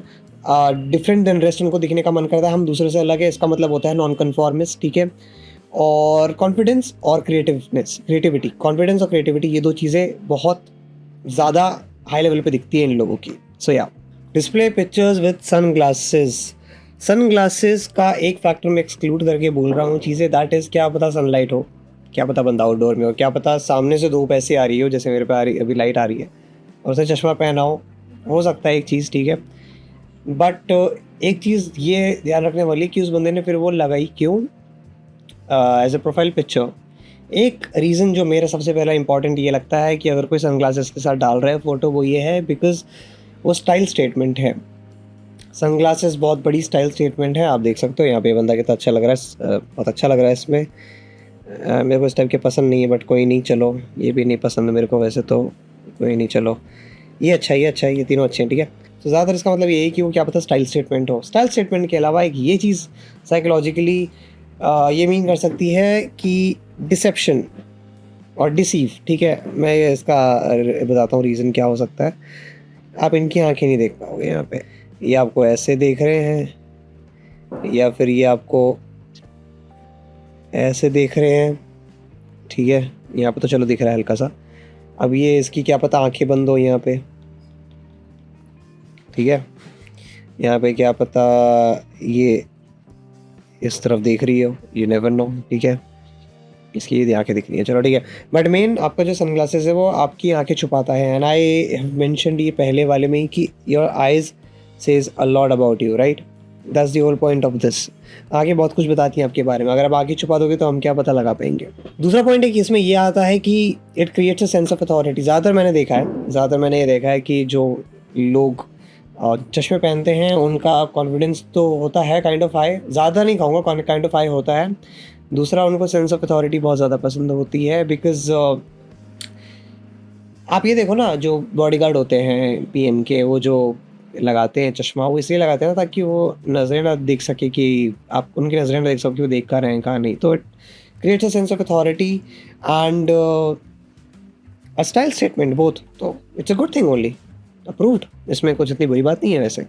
different than rest, उनको दिखने का मन करता है हम दूसरे से अलग है, इसका मतलब होता है नॉन कन्फॉर्मिस्ट, ठीक है। और कॉन्फिडेंस और क्रिएटिविटी, कॉन्फिडेंस और क्रिएटिविटी, ये दो चीज़ें बहुत ज़्यादा हाई लेवल पे दिखती हैं इन लोगों की। सो या डिस्प्ले पिक्चर्स विद सनग्लासेस का एक फैक्टर मैं एक्सक्लूड करके बोल रहा हूँ चीज़ें, दैट इज़ क्या पता सनलाइट हो, क्या पता बंदा आउटडोर में हो, क्या पता सामने से धूप ऐसे आ रही हो जैसे मेरे पे अभी लाइट आ रही है, और उसे चश्मा पहना हो सकता है एक चीज़, ठीक है। बट एक चीज़ ये ध्यान रखने वाली कि उस बंदे ने फिर वो लगाई क्यों, एज ए प्रोफाइल पिक्चर, एक रीज़न जो मेरा सबसे पहला इंपॉर्टेंट ये लगता है कि अगर कोई सनग्लासेस के साथ डाल रहा है फ़ोटो, वो ये है बिकॉज़ वो स्टाइल स्टेटमेंट है। सनग्लासेस बहुत बड़ी स्टाइल स्टेटमेंट है। आप देख सकते हो यहाँ पे बंदा कितना अच्छा लग रहा है, बहुत अच्छा लग रहा है इसमें। मेरे को इस टाइप के पसंद नहीं है, बट कोई नहीं, चलो ये भी नहीं पसंद मेरे को वैसे तो, कोई नहीं, चलो ये अच्छा है, ये अच्छा है, ये तीनों अच्छे हैं, ठीक है। तो ज़्यादातर इसका मतलब ये है कि वो क्या पता स्टाइल स्टेटमेंट हो। स्टाइल स्टेटमेंट के अलावा एक ये चीज़ साइकोलॉजिकली ये मीन कर सकती है कि डिसेप्शन और डिसीव, ठीक है। मैं ये इसका बताता हूँ रीज़न क्या हो सकता है। आप इनकी आंखें नहीं देख पाओगे यहाँ पे, ये आपको ऐसे देख रहे हैं या फिर ये आपको ऐसे देख रहे हैं, ठीक है। यहाँ पे तो चलो दिख रहा है हल्का सा। अब ये इसकी क्या पता आंखें बंद हो यहाँ पे, ठीक है। यहाँ पे क्या पता ये इस तरफ देख रही हो, यू नेवर नो, ठीक है। इसकी ये आंखें दिख रही है, चलो ठीक है। बट मेन आपका जो सनग्लासेस है वो आपकी आंखें छुपाता है। एंड आई हैव मेंशनड ये पहले वाले में ही कि your eyes says a lot about you, right. That's the whole point of this. आगे बहुत कुछ बताती हैं आपके बारे में, अगर आप आगे छुपा दोगे तो हम क्या पता लगा पाएंगे। दूसरा पॉइंट है कि इसमें ये आता है कि it creates a sense of authority. ज़्यादातर मैंने ये देखा है कि जो लोग चश्मे पहनते हैं उनका कॉन्फिडेंस तो होता है काइंड ऑफ हाई, ज़्यादा नहीं कहूँगा, काइंड ऑफ हाई होता है। दूसरा, उनको सेंस ऑफ अथॉरिटी बहुत ज़्यादा पसंद होती है बिकॉज़ आप ये देखो ना, जो बॉडीगार्ड होते हैं पीएम के, वो जो लगाते हैं चश्मा, वो इसलिए लगाते हैं ना ताकि वो नज़रें ना देख सके कि आप उनकी नज़रें ना देख सको कि वो देख कर रहे हैं कहाँ नहीं। तो it creates a sense of authority and a style statement both. तो it's a good thing only, approved. इसमें कुछ इतनी बुरी बात नहीं है वैसे,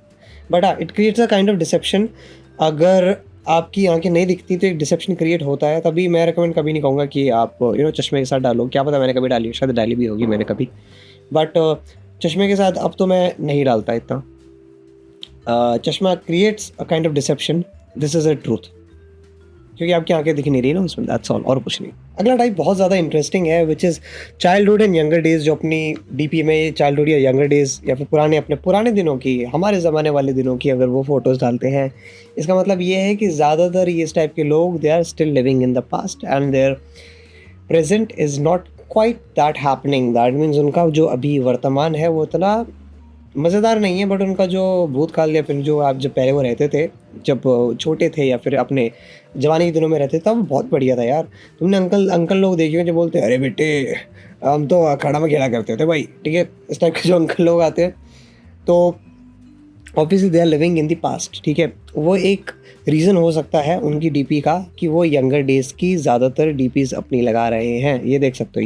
but it creates a kind of deception. अगर आपकी आंखें नहीं दिखती तो एक डिसेप्शन क्रिएट होता है। तभी मैं रिकमेंड कभी नहीं कहूँगा कि आप चश्मे के साथ डालो। क्या पता मैंने कभी डाली हो, शायद डाली भी होगी मैंने कभी, बट चश्मे के साथ अब तो मैं नहीं डालता इतना। चश्मा creates a kind of dissipation, this is a truth, क्योंकि आपकी आंखें दिख नहीं रही ना उसमें, दैट्स ऑल, और कुछ नहीं। अगला टाइप बहुत ज़्यादा इंटरेस्टिंग है, which is childhood and younger days. जो अपनी डीपी में चाइल्डहुड या यंगर डेज़ या फिर अपने पुराने दिनों की, हमारे ज़माने वाले दिनों की अगर वो फ़ोटोज़ डालते हैं, इसका मतलब ये है कि ज़्यादातर इस टाइप के लोग they are still living in the past and their present is not quite that happening. That means उनका जो अभी वर्तमान है वो इतना मज़ेदार नहीं है, बट उनका जो भूतकाल या फिर जो आप जब पहले वो रहते थे, जब छोटे थे या फिर अपने जवानी के दिनों में रहते थे, तब बहुत बढ़िया था यार। तुमने अंकल लोग देखे होंगे जो बोलते हैं अरे बेटे हम तो अखाड़ा में खेला करते थे भाई, ठीक है। इस टाइप के जो अंकल लोग आते हैं, तो obviously they are living in the past, ठीक है। वो एक रीज़न हो सकता है उनकी डीपी का कि वो यंगर डेज़ की ज़्यादातर डीपीज़ अपनी लगा रहे हैं। ये देख सकते हो,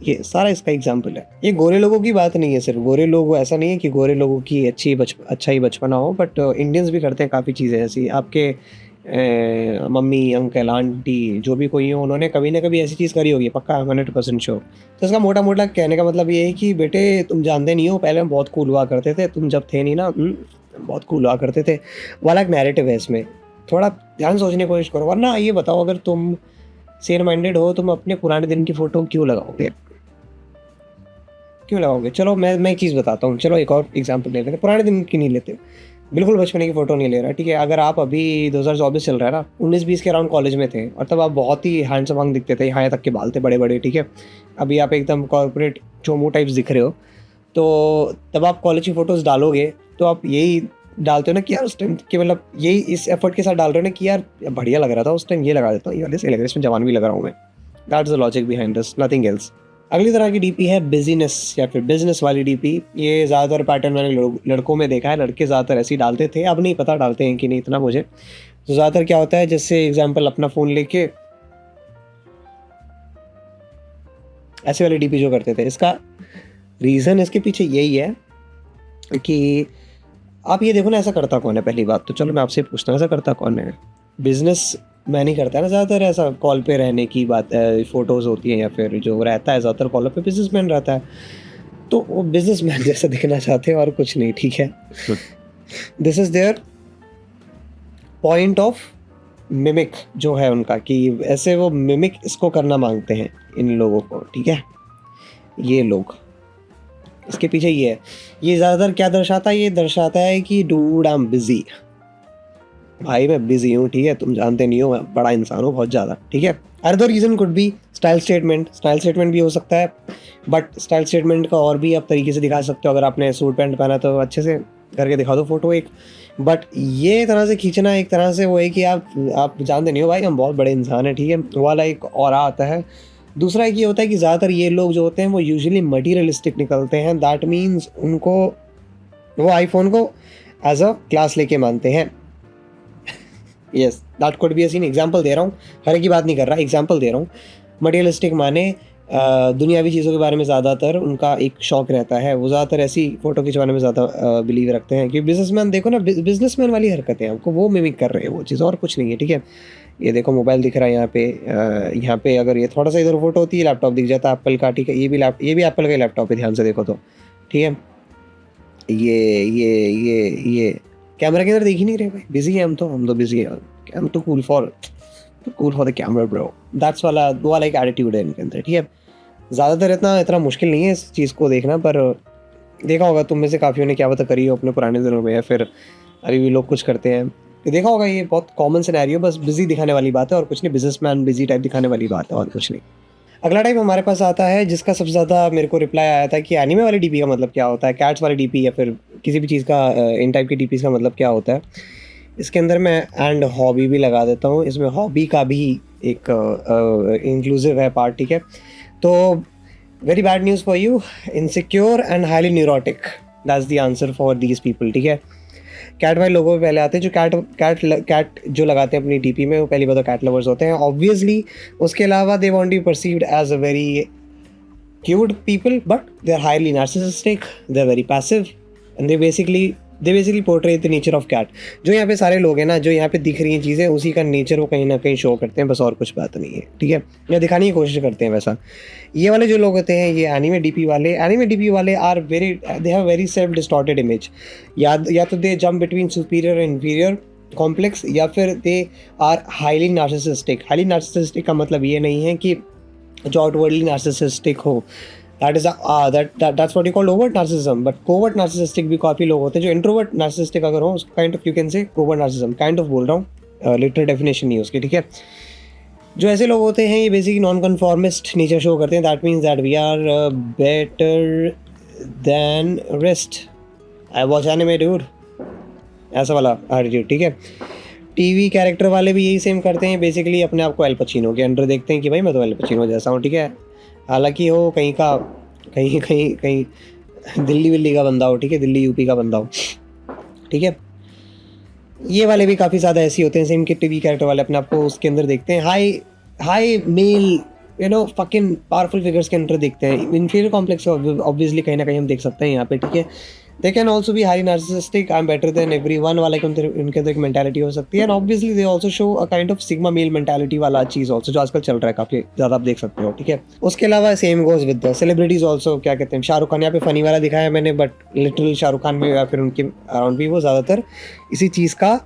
ये सारा इसका एग्जांपल है। ये गोरे लोगों की बात नहीं है सिर्फ, गोरे लोग ऐसा नहीं है कि गोरे लोगों की अच्छा ही बचपना हो, बट इंडियंस भी करते हैं काफ़ी चीज़ें ऐसी। आपके मम्मी अंकल आंटी जो भी कोई हो, उन्होंने कभी ना कभी ऐसी चीज़ करी होगी, पक्का 100% श्योर। तो इसका मोटा मोटा कहने का मतलब ये है कि बेटे तुम जानते नहीं हो, पहले हम बहुत कूल हुआ करते थे, तुम जब थे नहीं ना, बहुत कूल हुआ करते थे वाला एक नैरेटिव है इसमें। थोड़ा ध्यान सोचने की कोशिश करो, वरना ये बताओ अगर तुम सेम माइंडेड हो, तुम अपने पुराने दिन की फ़ोटो क्यों लगाओगे? चलो मैं एक चीज़ बताता हूँ, चलो एक और एग्जांपल ले लेते हैं। पुराने दिन की नहीं लेते, बिल्कुल बचपने की फ़ोटो नहीं ले रहा, ठीक है। अगर आप अभी 2024 चल रहा है ना, 19-20 के अराउंड कॉलेज में थे और तब आप बहुत ही हैंडसम हंग दिखते थे, यहाँ तक के बाल थे बड़े-बड़े, ठीक है। अभी आप एकदम कॉर्पोरेट चोमू टाइप्स दिख रहे हो, तो तब आप कॉलेज की फ़ोटोज़ डालोगे तो आप यही डालते हो ना कि यार उस टाइम कि मतलब यही इस एफर्ट के साथ डाल रहे हो ना कि यार बढ़िया लग रहा था उस टाइम, ये लगा देता हूँ, ये वाले सही लग रहा है, इसमें जवान भी लग रहा हूँ मैं। That's the logic behind this, nothing else. अगली तरह की डीपी है बिजीनेस या फिर बिजनेस वाली डीपी। ये ज़्यादातर पैटर्न मैंने लड़कों में देखा है, लड़के ज़्यादातर ऐसे ही डालते थे, अब नहीं पता डालते हैं कि नहीं इतना मुझे। तो ज़्यादातर क्या होता है, जैसे एग्जांपल अपना फ़ोन लेके ऐसे वाली डीपी जो करते थे, इसका रीज़न इसके पीछे यही है कि आप ये देखो ना, ऐसा करता कौन है? पहली बात तो चलो मैं आपसे पूछता हूँ, ऐसा करता कौन है? बिज़नेस मैन ही करता है ना ज़्यादातर, ऐसा कॉल पे रहने की बात, फ़ोटोज़ होती हैं या फिर जो रहता है ज़्यादातर कॉल पे बिज़नेसमैन रहता है, तो वो बिज़नेसमैन जैसा दिखना चाहते हैं और कुछ नहीं, ठीक है। This is their point of mimic जो है उनका, कि ऐसे वो मिमिक इसको करना मांगते हैं इन लोगों को, ठीक है। ये लोग, इसके पीछे ये है। ये ज़्यादातर क्या दर्शाता है? ये दर्शाता है कि डूड आई एम बिज़ी, भाई मैं बिजी हूँ, ठीक है, तुम जानते नहीं हो मैं बड़ा इंसान हूँ बहुत ज़्यादा, ठीक है। Other reason could be style statement भी हो सकता है, बट स्टाइल स्टेटमेंट का और भी आप तरीके से दिखा सकते हो। अगर आपने सूट पैंट पहना तो अच्छे से करके दिखा दो फोटो एक, बट ये तरह से खींचना एक तरह से वो है कि आप जानते नहीं हो भाई, हम बहुत बड़े इंसान हैं, ठीक है, वो वाला एक और आता है। दूसरा एक ये होता है कि ज़्यादातर ये लोग जो होते हैं वो यूजुअली मटीरियलिस्टिक निकलते हैं, दैट मीन्स उनको वो आईफोन को एज अ क्लास लेके मानते हैं। Yes that could be a scene, example दे रहा हूँ, हर एक की बात नहीं कर रहा, एग्जाम्पल दे रहा हूँ। मटीरियलिस्टिक माने दुनियावी चीज़ों के बारे में ज़्यादातर उनका एक शौक़ रहता है, वो ज़्यादातर ऐसी फ़ोटो खिंचवाने में ज़्यादा बिलीव रखते हैं कि बिजनेसमैन देखो ना, बिजनेसमैन वाली हरकतें आपको वो मिमिक कर रहे हैं, वो चीज़ और कुछ नहीं है, ठीक है। ये देखो मोबाइल दिख रहा है यहाँ पे अगर ये थोड़ा सा इधर फोटो होती है लैपटॉप दिख जाता है एप्पल का, ठीक है, ये भी एप्पल का लैपटॉप है, ध्यान से देखो तो, ठीक है। ये कैमरा के अंदर देख ही नहीं रहे भाई, बिजी है हम तो बिजी है, हम तो cool for the camera bro, that's वाला वो वाला एक एटीट्यूड है इनके अंदर, ठीक है। ज़्यादातर इतना मुश्किल नहीं है इस चीज़ को देखना, पर देखा होगा तुम में से काफ़ियों ने क्या पता करी हो अपने पुराने दिनों में, या फिर अभी भी लोग कुछ करते हैं, देखा होगा। ये बहुत कॉमन सिनेरियो, बस बिजी दिखाने वाली बात है और कुछ नहीं, बिजनेसमैन बिजी टाइप दिखाने वाली बात है और कुछ नहीं। अगला टाइप हमारे पास आता है जिसका सबसे ज़्यादा मेरे को रिप्लाई आया था कि एनीमे वाली डीपी का मतलब क्या होता है, कैट्स वाली डीपी या फिर किसी भी चीज़ का इन टाइप की डीपीज़ का मतलब क्या होता है। इसके अंदर मैं एंड हॉबी भी लगा देता हूँ, इसमें हॉबी का भी एक इंक्लूसिव है पार्ट, ठीक है। तो very bad news for you, insecure and highly neurotic, that's the answer for these people, ठीक है। कैट वाले लोगों पे पहले आते हैं जो कैट जो लगाते हैं अपनी डीपी में, वो पहली बात तो कैट लवर्स होते हैं ऑब्वियसली। उसके अलावा they want be perceived as a very cute people, but they are highly narcissistic, they are very passive and they basically portray the nature of cat. जो यहाँ पे सारे लोग हैं ना, जो यहाँ पे दिख रही हैं चीज़ें, उसी का नेचर वो कहीं ना कहीं शो करते हैं, बस और कुछ बात नहीं है, ठीक है, या दिखाने की कोशिश करते हैं वैसा। ये वाले जो लोग होते हैं, ये एनीमे डीपी वाले are very, they have very self distorted image, या तो they jump between superior and inferior complex, या फिर दे आर हाईली नार्सिसिस्टिक का मतलब ये नहीं है कि जो आउटवर्डली नार्सिसिस्टिक हो, that's what you call overt narcissism, but covert narcissistic भी काफ़ी लोग होते हैं। जो इंट्रोवर्ट नार्सिसिस्टिक अगर हो, kind of you can say covert narcissism, kind of बोल रहा हूँ, लिटरल डेफिनेशन नहीं है उसकी, ठीक है। जो ऐसे लोग होते हैं ये basically non conformist nature show करते हैं, that means that we are better than rest, I watch anime dude, ऐसा वाला एटीट्यूड, ठीक है। टीवी कैरेक्टर वाले भी यही सेम करते हैं, बेसिकली अपने आप को एल पचिनो के अंडर देखते हैं कि भाई मैं तो एल पचिनो जैसा हूँ, ठीक है। हालांकि हो कहीं दिल्ली विल्ली का बंदा हो, ठीक है, दिल्ली यूपी का बंदा हो, ठीक है। ये वाले भी काफ़ी ज़्यादा ऐसे होते हैं, सेम के टीवी कैरेक्टर वाले अपने आप को उसके अंदर देखते हैं, high male fucking powerful figures के अंदर देखते हैं। इन्फीरियर कॉम्प्लेक्स ऑब्वियसली कहीं ना कहीं हम देख सकते हैं यहाँ पे, ठीक है। They can also be high narcissistic, I am better than every one वाला उनके अंदर एक मेंटालिटी हो सकती है, and obviously they also show a kind of sigma male mentality वाला चीज़ ऑल्सो, जो आजकल चल रहा है काफ़ी ज़्यादा, आप देख सकते हो, ठीक है। उसके अलावा same goes with the celebrities also, क्या कहते हैं, शाहरुख खान यहाँ पे फनी वाला दिखाया मैंने, बट लिटरल शाहरुख खान में या फिर उनके अराउंड भी वो ज़्यादातर इसी चीज़ का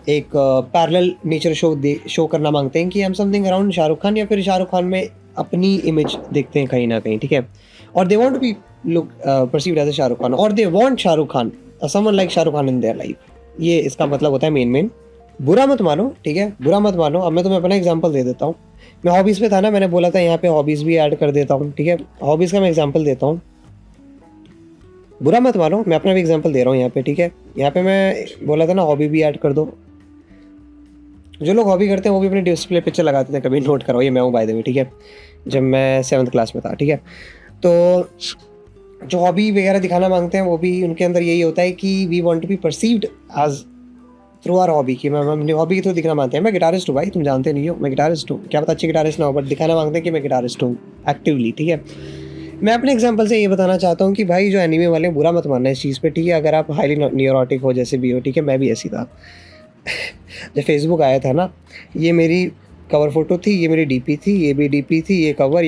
एक पैरेलल नेचर शो करना मांगते हैं कि हम समथिंग अराउंड शाहरुख खान, या फिर शाहरुख खान में अपनी इमेज देखते हैं कहीं ना कहीं, ठीक है। और they want to be look perceived as a Shahrukh Khan, और they want Shahrukh Khan, someone like Shahrukh Khan in their life. ये इसका मतलब होता है मेन। बुरा मत मानो, ठीक है, बुरा मत मानो। अब मैं तुम्हें अपना एग्जांपल दे देता हूँ। मैं हॉबीज़ पे था ना, मैंने बोला था यहाँ पे हॉबीज़ भी ऐड कर देता हूँ, ठीक है। हॉबीज़ का मैं एग्जांपल देता हूँ, बुरा मत मानो, मैं अपना भी एग्जांपल दे रहा हूँ यहाँ पे, ठीक है। यहाँ पे मैं बोला था ना हॉबी भी ऐड कर दो। जो लोग हॉबी करते हैं वो भी अपनी डिस्प्ले पिक्चर लगाते थे, कभी नोट करो, ये मैं हूँ बाय द वे, ठीक है, जब मैं 7th क्लास में था, ठीक है। तो जो हॉबी वगैरह दिखाना मांगते हैं वो भी उनके अंदर यही होता है कि we want to be perceived as through our hobby, कि मैं हॉबी के थ्रू दिखना मांगते हैं। मैं गिटारिस्ट हूँ भाई, तुम जानते नहीं हो, मैं गिटारिस्ट हूँ, क्या पता अच्छी गिटारिस्ट ना हो, बट दिखाना मांगते हैं कि मैं गिटारिस्ट हूँ एक्टिवली, ठीक है। मैं अपने एग्जांपल से ये बताना चाहता हूँ कि भाई जो एनीमे वाले बुरा मत मानना इस चीज़ पे, ठीक है। अगर आप हाईली न्यूरोटिक हो जैसे भी हो, ठीक है, मैं भी ऐसी था। जब फेसबुक आया था ना, ये मेरी कवर फोटो थी, ये मेरी डीपी थी, ये भी डीपी थी, ये कवर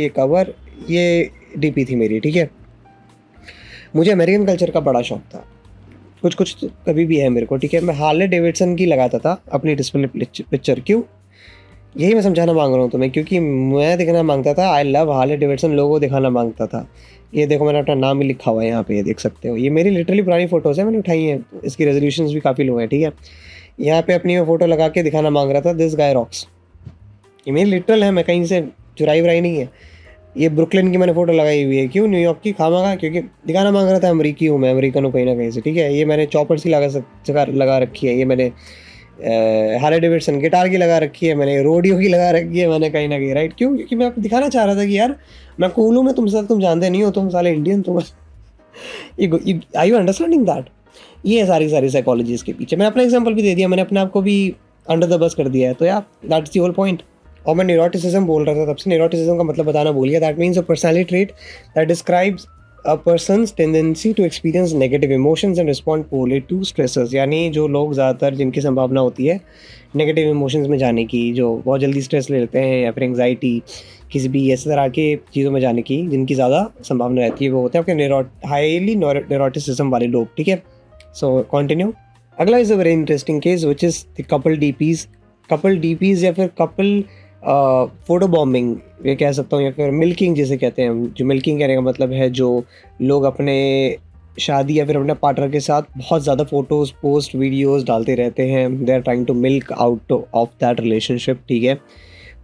ये डीपी थी मेरी, ठीक है। मुझे अमेरिकन कल्चर का बड़ा शौक था, कुछ तो कभी भी है मेरे को, ठीक है। मैं हार्ले डेविडसन की लगाता था अपनी डिस्प्ले पिक्चर, क्यों, यही मैं समझाना मांग रहा हूँ तुम्हें, क्योंकि मैं दिखाना मांगता था, आई लव हार्ले डेविडसन, लोगों दिखाना मांगता था। ये देखो मैंने अपना नाम भी लिखा हुआ है यहाँ पे, ये देख सकते हो, ये मेरी लिटरली पुरानी फ़ोटोज़ है, मैंने उठाई हैं, इसकी रेजोल्यूशंस भी काफ़ी लो हैं, ठीक है। यहाँ पे अपनी मैं फ़ोटो लगा के दिखाना मांग रहा था, दिस गाय रॉक्स। ये मेरी लिटरल है, मैं कहीं से चुराई वुराई नहीं है। ये ब्रुकलिन की मैंने फ़ोटो लगाई हुई है, क्यों न्यूयॉर्क की खामखा, क्योंकि दिखाना मांग रहा था अमरीकी हूँ मैं, अमेरिकन हूँ कहीं ना कहीं से, ठीक है। ये मैंने चॉपर सी लगा रखी है, ये मैंने हार्ले डेविडसन गिटार की लगा रखी है, मैंने रोडियो की लगा रखी है मैंने कहीं ना कहीं, राइट। क्यों? क्योंकि मैं आपको दिखाना चाह रहा था कि यार मैं कूल हूँ, मैं तुम जानते नहीं हो, तुम साले इंडियन, तुम आई यू अंडरस्टैंडिंग दैट। ये है सारी सारी साइकोलॉजी इसके पीछे। मैंने अपना एग्जांपल भी दे दिया, मैंने अपने आप को भी अंडर द बस कर दिया है, तो यार दैट्स द होल पॉइंट। और मैं न्यूरोटिसिज्म बोल रहा था तब से, न्यूरोटिसिज्म का मतलब बताना भूल गया। That means a personality trait that describes a person's tendency to experience negative emotions and respond poorly to stresses. यानी जो लोग ज़्यादातर, जिनकी संभावना होती है नेगेटिव इमोशंस में जाने की, जो बहुत जल्दी स्ट्रेस ले लेते हैं या फिर एंग्जाइटी, किसी भी इस तरह के चीज़ों में जाने की जिनकी ज़्यादा संभावना रहती है, वो होते हैं आपके हाईली न्यूरोटिसिज्म वाले लोग, ठीक है। So continue. अगला is a very interesting case which is the couple DPs. Couple DPs या फिर कपल फोटो बॉम्बिंग ये कह सकता हूँ, या फिर मिल्किंग जिसे कहते हैं। जो मिल्किंग कहने का मतलब है, जो लोग अपने शादी या फिर अपने पार्टनर के साथ बहुत ज़्यादा फ़ोटोज़, पोस्ट, वीडियोज़ डालते रहते हैं। They are trying to milk out of that relationship, ठीक है।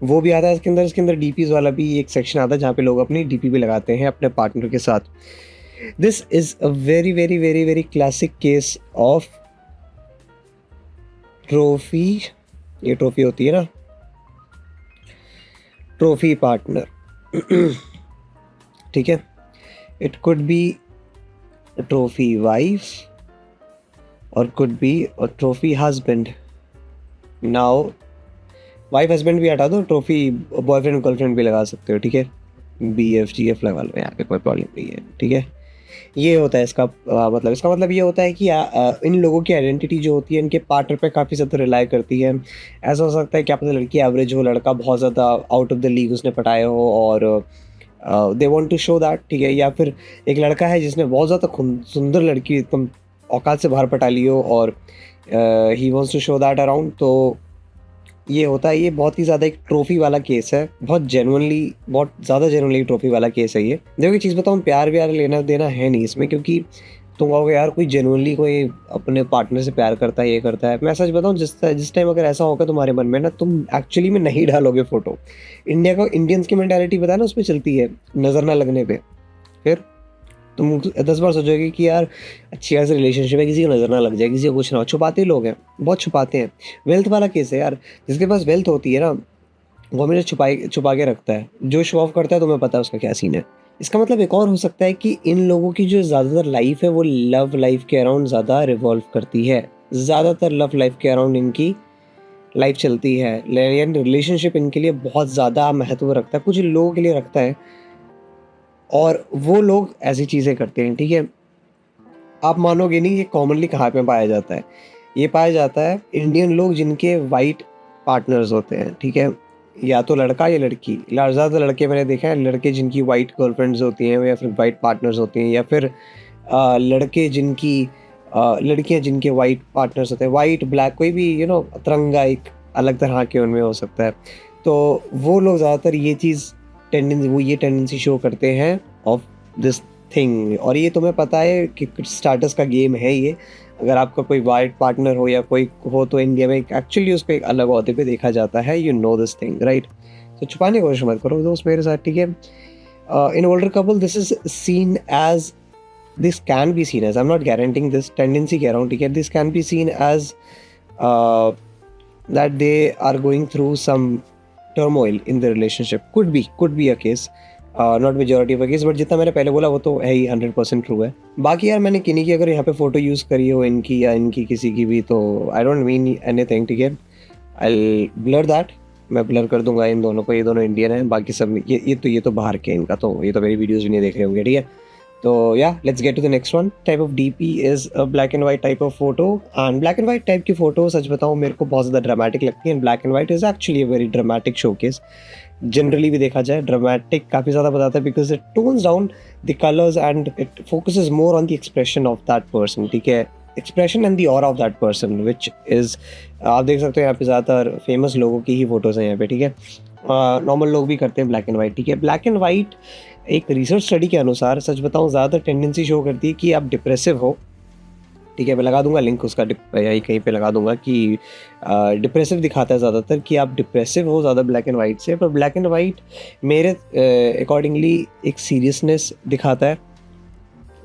वो भी आता है इसके अंदर डीपीज़ वाला भी एक सेक्शन आता है जहाँ पे लोग अपनी डीपी भी लगाते हैं अपने पार्टनर के साथ। This is a very very very very classic case of trophy. ये ट्रॉफी होती है ना, ट्रॉफी पार्टनर, ठीक है। It could be trophy wife और could be a trophy husband. Now wife husband भी हटा दो, ट्रॉफी बॉयफ्रेंड गर्लफ्रेंड भी लगा सकते हो, ठीक है। BF GF लगा लो, यहाँ पे कोई प्रॉब्लम नहीं है, ठीक है। ये होता है इसका इसका मतलब ये होता है कि इन लोगों की आइडेंटिटी जो होती है इनके पार्टनर पे काफ़ी ज़्यादा रिलाई करती है। ऐसा हो सकता है कि आप लड़की एवरेज हो, लड़का बहुत ज़्यादा आउट ऑफ द लीग उसने पटाया हो, और they want to show that, ठीक है। या फिर एक लड़का है जिसने बहुत ज़्यादा सुंदर लड़की एकदम औकात से बाहर पटा ली हो, और he wants to show that around. तो ये होता है, ये बहुत ही ज़्यादा एक ट्रॉफी वाला केस है, बहुत ज़्यादा जेनुइनली ट्रॉफी वाला केस है ये। देखो, एक चीज़ बताऊँ, प्यार व्यार लेना देना है नहीं इसमें, क्योंकि तुम कहोगे यार कोई जेनुइनली कोई अपने पार्टनर से प्यार करता है, ये करता है। मैं सच बताऊँ, जिस टाइम अगर ऐसा होगा तुम्हारे मन में ना, तुम एक्चुअली में नहीं डालोगे फ़ोटो। इंडियंस की मेंटालिटी पता है ना, उस पर चलती है, नज़र ना लगने पे। फिर तुम 10 बार सोचोगे कि यार अच्छी खासी रिलेशनशिप है, किसी को नज़र ना लग जाए, किसी को कुछ ना हो। छुपाते लोग हैं, बहुत छुपाते हैं। वेल्थ वाला केस है यार, जिसके पास वेल्थ होती है ना, वो हमेशा छुपा के रखता है। जो शो ऑफ करता है, तुम्हें पता है उसका क्या सीन है। इसका मतलब एक और हो सकता है कि इन लोगों की जो ज़्यादातर लाइफ है वो लव लाइफ के अराउंड ज़्यादा रिवॉल्व करती है। ज़्यादातर लव लाइफ के अराउंड इनकी लाइफ चलती है, यानी रिलेशनशिप इनके लिए बहुत ज़्यादा महत्व रखता है, कुछ लोगों के लिए रखता है, और वो लोग ऐसी चीज़ें करते हैं, ठीक है। आप मानोगे नहीं, ये कॉमनली कहाँ पे पाया जाता है। ये पाया जाता है इंडियन लोग जिनके वाइट पार्टनर्स होते हैं, ठीक है। या तो लड़का या लड़की, ज़्यादातर लड़के मैंने देखा है, लड़के जिनकी वाइट गर्लफ्रेंड्स होती हैं या फिर वाइट पार्टनर्स होती हैं, या फिर लड़के जिनकी लड़कियां जिनके वाइट पार्टनर्स होते हैं, वाइट ब्लैक, कोई भी तिरंगा एक अलग तरह के उनमें हो सकता है। तो वो लोग ज़्यादातर ये टेंडेंसी शो करते हैं ऑफ दिस थिंग। और ये तुम्हें पता है कि स्टार्टस का गेम है ये। अगर आपका कोई वाइट पार्टनर हो या कोई हो, तो इंडिया में एक्चुअली उसको एक अलग ओहदे पे देखा जाता है, you know this thing, right. तो छुपाने की कोशिश मत करो दोस्त मेरे साथ, ठीक है। In older couple this is seen as this can be seen as, I'm not guaranteeing this, tendency कह रहा हूँ, ठीक है। this can be seen as that they are going through some turmoil in the relationship, could be a case, not majority of a case, but जितना मैंने पहले बोला वो तो है ही 100% ट्रू है। बाकी यार मैंने किन्हीं की अगर यहाँ पे फ़ोटो यूज़ करी हो, इनकी या इनकी किसी की भी, तो आई डोंट मीन एनीथिंग, ठीक है। आई ब्लर दैट, मैं ब्लर कर दूंगा इन दोनों को, ये दोनों इंडियन हैं, बाकी सब ये तो बाहर के, इनका तो ये तो मेरी वीडियोज़ भी नहीं देख रहे होंगे, ठीक है। तो yeah, let's get to the next one. Type of DP is a black and white type of photo, and black and white type की फ़ोटो सच बताऊँ मेरे को बहुत ज़्यादा ड्रामेटिक लगती है। Black and white is actually a very dramatic showcase. Generally भी देखा जाए ड्रामेटिक काफ़ी ज़्यादा बताता है, because it tones down the colours and it focuses more on the expression of that person, ठीक है। Expression and the aura of that person which is, आप देख सकते हो यहाँ पे ज़्यादातर फेमस लोगों की ही फ़ोटोज़ हैं यहाँ पे, ठीक है। नॉर्मल लोग भी करते हैं ब्लैक एंड वाइट, ठीक है। ब्लैक एंड वाइट एक रिसर्च स्टडी के अनुसार, सच बताऊं, ज़्यादातर टेंडेंसी शो करती है कि आप डिप्रेसिव हो ठीक है, मैं लगा दूंगा लिंक उसका यही कहीं पे लगा दूंगा कि डिप्रेसिव दिखाता है ज़्यादातर, कि आप डिप्रेसिव हो ज़्यादा ब्लैक एंड वाइट से, पर ब्लैक एंड वाइट मेरे अकॉर्डिंगली एक सीरियसनेस दिखाता है,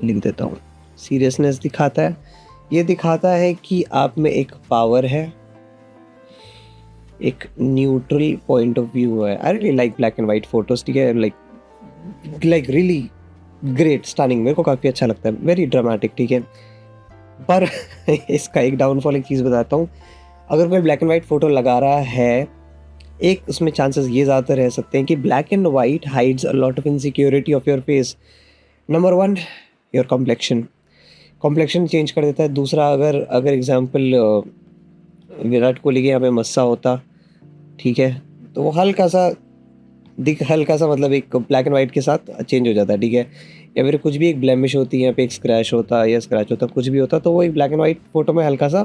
लिख देता हूँ, सीरियसनेस दिखाता है। ये दिखाता है कि आप में एक पावर है, एक न्यूट्रल पॉइंट ऑफ व्यू है। I really like black and white photos, ठीक है, लाइक रियली ग्रेट, स्टनिंग, मेरे को काफ़ी अच्छा लगता है, वेरी ड्रामेटिक, ठीक है। पर इसका एक डाउनफॉल, एक चीज़ बताता हूँ, अगर कोई ब्लैक एंड वाइट फ़ोटो लगा रहा है, एक उसमें चांसेस ये ज़्यादा रह सकते हैं कि black and white hides a lot of insecurity of your face. Number one, your complexion change कर देता है। दूसरा, अगर एग्जाम्पल विराट कोहली के यहाँ पे मस्सा होता, ठीक है, तो वो हल्का सा मतलब एक ब्लैक एंड वाइट के साथ चेंज हो जाता है, ठीक है। या फिर कुछ भी एक ब्लेमिश होती है, यहाँ पे एक स्क्रैच होता है या स्क्रैच होता, कुछ भी होता, तो वो एक ब्लैक एंड वाइट फोटो में हल्का सा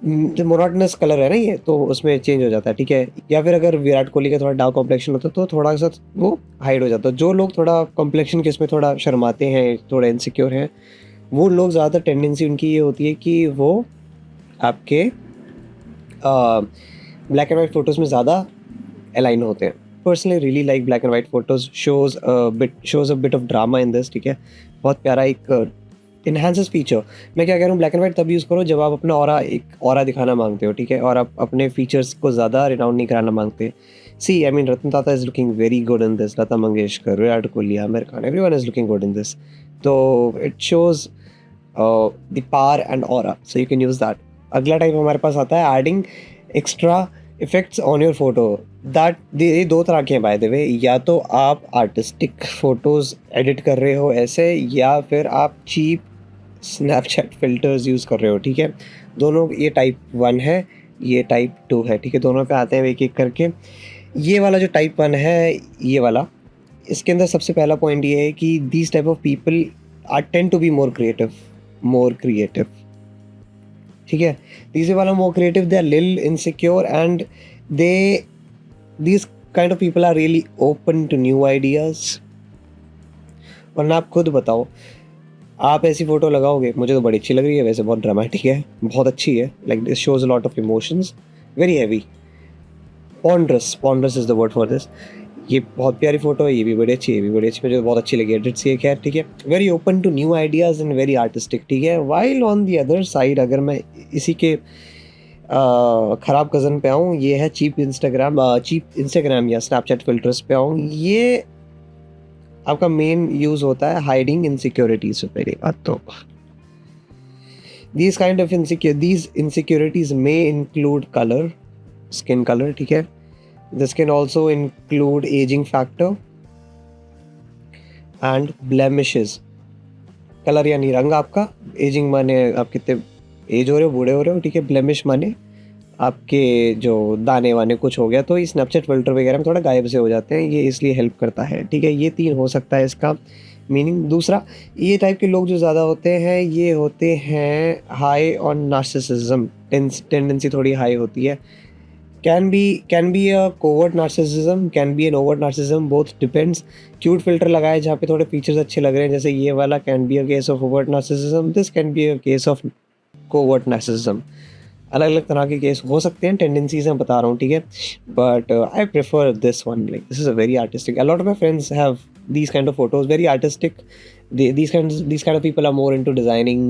जो मोनोटोनस कलर है ना ये, तो उसमें चेंज हो जाता है, ठीक है। या फिर अगर विराट कोहली का थोड़ा डार्क कॉम्प्लेक्शन होता तो थोड़ा सा वो हाइड हो जाता है। जो लोग थोड़ा कॉम्प्लेक्शन के इसमें थोड़ा शर्माते हैं, थोड़ा इनसिक्योर हैं, वो लोग ज़्यादातर टेंडेंसी उनकी ये होती है कि वो आपके ब्लैक एंड वाइट फ़ोटोज़ में ज़्यादा अलाइन होते हैं। Personally really like black and white photos, shows a bit of drama in this, ठीक है। बहुत प्यारा एक इन्हांसेस फीचर। मैं क्या कह रहा हूँ, ब्लैक एंड वाइट तब यूज़ करो जब आप अपना ऑरा दिखाना मांगते हो, ठीक है, और आप अपने फीचर्स को ज़्यादा रिनाउंड नहीं कराना मांगते। See, I mean, Ratan Tata is looking very good in this, Lata Mangeshkar, Virat Kohli, Aamir Khan, everyone is looking good in this, तो it shows the power and aura, so you can use that. अगला टाइप हमारे पास आता है adding extra effects on your photo. That ये दो तरह के हैं बाय द वे, या तो आप आर्टिस्टिक फ़ोटोज़ एडिट कर रहे हो ऐसे, या फिर आप चीप स्नैपचैट फ़िल्टर्स यूज़ कर रहे हो, ठीक है। दोनों, ये टाइप 1 है, ये टाइप 2 है, ठीक है, दोनों पे आते हैं एक एक करके। ये वाला जो टाइप 1 है, ये वाला, इसके अंदर सबसे पहला पॉइंट ये है कि these type of people are tend to be more creative, ठीक है। these वाला more creative, they are little insecure, and these kind of people are really open to new ideas। वरना आप खुद बताओ, आप ऐसी फ़ोटो लगाओगे, मुझे तो बड़ी अच्छी लग रही है वैसे, बहुत ड्रामेटिक है, बहुत अच्छी है, like this shows a lot of emotions, very heavy, ponderous is the word for this. ये बहुत प्यारी फ़ोटो है, ये भी बड़ी अच्छी है, ये भी बड़ी अच्छी, मुझे बहुत अच्छी लगी, एडिट सी है, खैर, ठीक है। Very open to new ideas and very artistic, ठीक है। While on the other side, अगर मैं इसी के ख़राब कज़न पे आऊँ, ये है चीप इंस्टाग्राम या स्नैपचैट फ़िल्टर्स पे आऊँ, ये आपका मेन यूज़ होता है हाइडिंग इनसिक्योरिटीज़। पहली बात तो these kind of insecurities may include skin color, ठीक है। This can also include aging factor and blemishes। Colour यानी रंग आपका, एजिंग माने आप कितने एज हो रहे हो, बूढ़े हो रहे हो, ठीक है। ब्लेमिश माने आपके जो दाने वाने कुछ हो गया, तो ये स्नैपचैट फ़िल्टर वगैरह में थोड़ा गायब से हो जाते हैं, ये इसलिए हेल्प करता है, ठीक है। ये 3 हो सकता है इसका मीनिंग। दूसरा, ये टाइप के लोग जो ज़्यादा होते हैं, ये होते हैं हाई ऑन नार्सिसिज्म, टेंडेंसी थोड़ी हाई होती है। can be a covert narcissism, can be an overt narcissism, both depends। Cute filter लगाए जहाँ पे थोड़े फीचर्स अच्छे लग रहे हैं, जैसे ये वाला, can be a case of overt narcissism, this can be a case of covert narcissism। अलग अलग तरह के केस हो सकते हैं, टेंडेंसीज मैं बता रहा हूँ, ठीक है। But I prefer this one, like this is a very artistic, a lot of my friends have these kind of photos, very artistic। these kind of people are more into designing,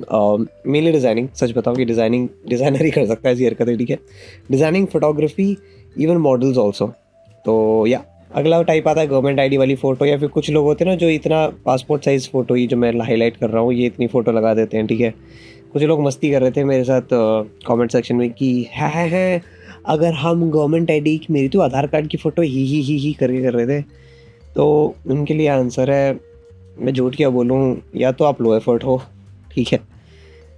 mainly designing, सच बताऊँ कि designer ही कर सकता है ऐसी हरकतें, ठीक है। Designing, photography, even models also. तो या अगला टाइप आता है गवर्नमेंट आईडी वाली फ़ोटो, या फिर कुछ लोग होते हैं ना जो इतना पासपोर्ट साइज़ फ़ोटो, ही जो मैं हाईलाइट कर रहा हूँ, ये इतनी फ़ोटो लगा देते हैं, ठीक है। कुछ लोग मस्ती कर रहे थे मेरे साथ कमेंट सेक्शन में कि है अगर हम गवर्नमेंट आईडी की, मेरी तो आधार कार्ड की फ़ोटो ही करके कर रहे थे। तो उनके लिए आंसर है, मैं झूठ क्या बोलूँ, या तो आप लो एफर्ट हो, ठीक है,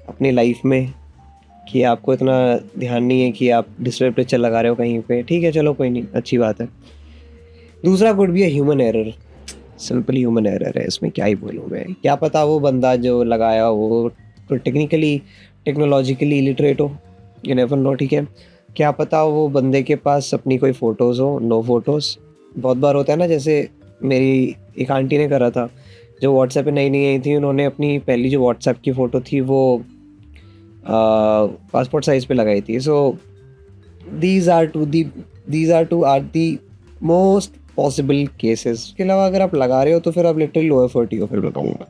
अपनी लाइफ में, कि आपको इतना ध्यान नहीं है कि आप डिस्प्ले पिक्चर लगा रहे हो कहीं पे, ठीक है, चलो कोई नहीं, अच्छी बात है। दूसरा could be human error, simple human error है, इसमें क्या ही बोलूँ मैं, क्या पता वो बंदा जो लगाया वो तो टेक्नोलॉजिकली इलिटरेट हो, यू नेवर नो, ठीक है। क्या पता वो बंदे के पास अपनी कोई फ़ोटोज़ हो, नो फोटोज़। बहुत बार होता है ना, जैसे मेरी एक आंटी ने करा था, जो व्हाट्सएप पे नई नई आई थी, उन्होंने अपनी पहली जो व्हाट्सएप की फ़ोटो थी वो पासपोर्ट साइज़ पे लगाई थी। So these are two are the most possible cases. इसके अलावा अगर आप लगा रहे हो तो फिर आप लिटरली लो एफर्ट ही हो, फिर बताऊँगा।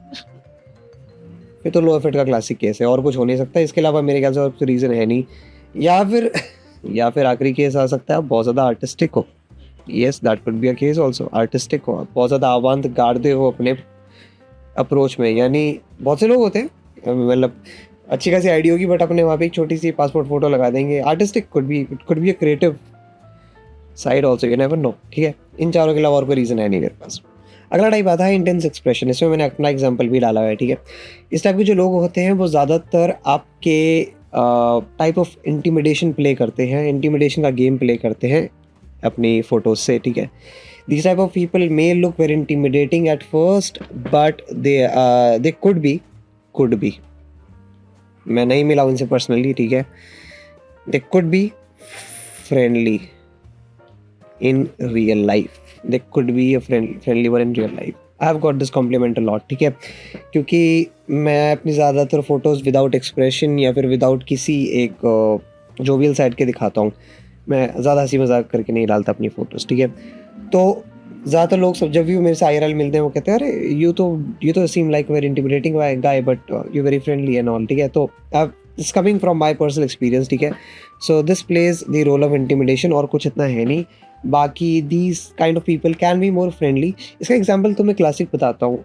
फिर तो लो एफर्ट का क्लासिक केस है, और कुछ हो नहीं सकता। इसके अलावा मेरे ख्याल से और कोई रीज़न है नहीं। या फिर या फिर आखिरी केस आ सकता है, आप बहुत ज़्यादा आर्टिस्टिक हो। Yes, that could be a case also. Artistic हो, आप बहुत ज़्यादा आवांत गाड़ते हो अपने अप्रोच में। यानी बहुत से लोग होते हैं, मतलब अच्छी खासी आईडी होगी बट अपने वहाँ पे एक छोटी सी पासपोर्ट फ़ोटो लगा देंगे। Artistic could be a creative side also, you never know. ठीक है, इन चारों के अलावा और कोई रीज़न है नहीं मेरे पास। अगला टाइप आता है इंटेंस एक्सप्रेशन। इसमें मैंने अपना एग्जांपल भी डाला हुआ है। ठीक है, इस टाइप के जो लोग होते हैं वो ज़्यादातर आपके टाइप ऑफ इंटिमिडेशन प्ले करते हैं, इंटिमिडेशन का गेम प्ले करते हैं अपनी फ़ोटोज़ से। ठीक है, these type of people may look very intimidating at first but they could be मैं नहीं मिला उनसे पर्सनली। ठीक है, they could be friendly in real life, they could be a friendly one in real life. I have got this compliment a lot। ठीक है, क्योंकि मैं अपनी ज़्यादातर फ़ोटोज़ विदाउट एक्सप्रेशन या फिर विदाउट किसी एक जोवियल साइड के दिखाता हूँ। मैं ज़्यादा हंसी मजाक करके नहीं डालता अपनी फ़ोटोज़। ठीक है, तो ज़्यादातर लोग सब जब भी मेरे से IRL मिलते हैं वो कहते हैं अरे यू तो seem like very intimidating guy but you very friendly and all. ठीक है, तो it's coming from my personal experience. ठीक है, so this plays the role of intimidation, और कुछ इतना है नहीं। बाकी these kind of people can be more friendly. इसका एग्जाम्पल तुम्हें क्लासिक बताता हूँ।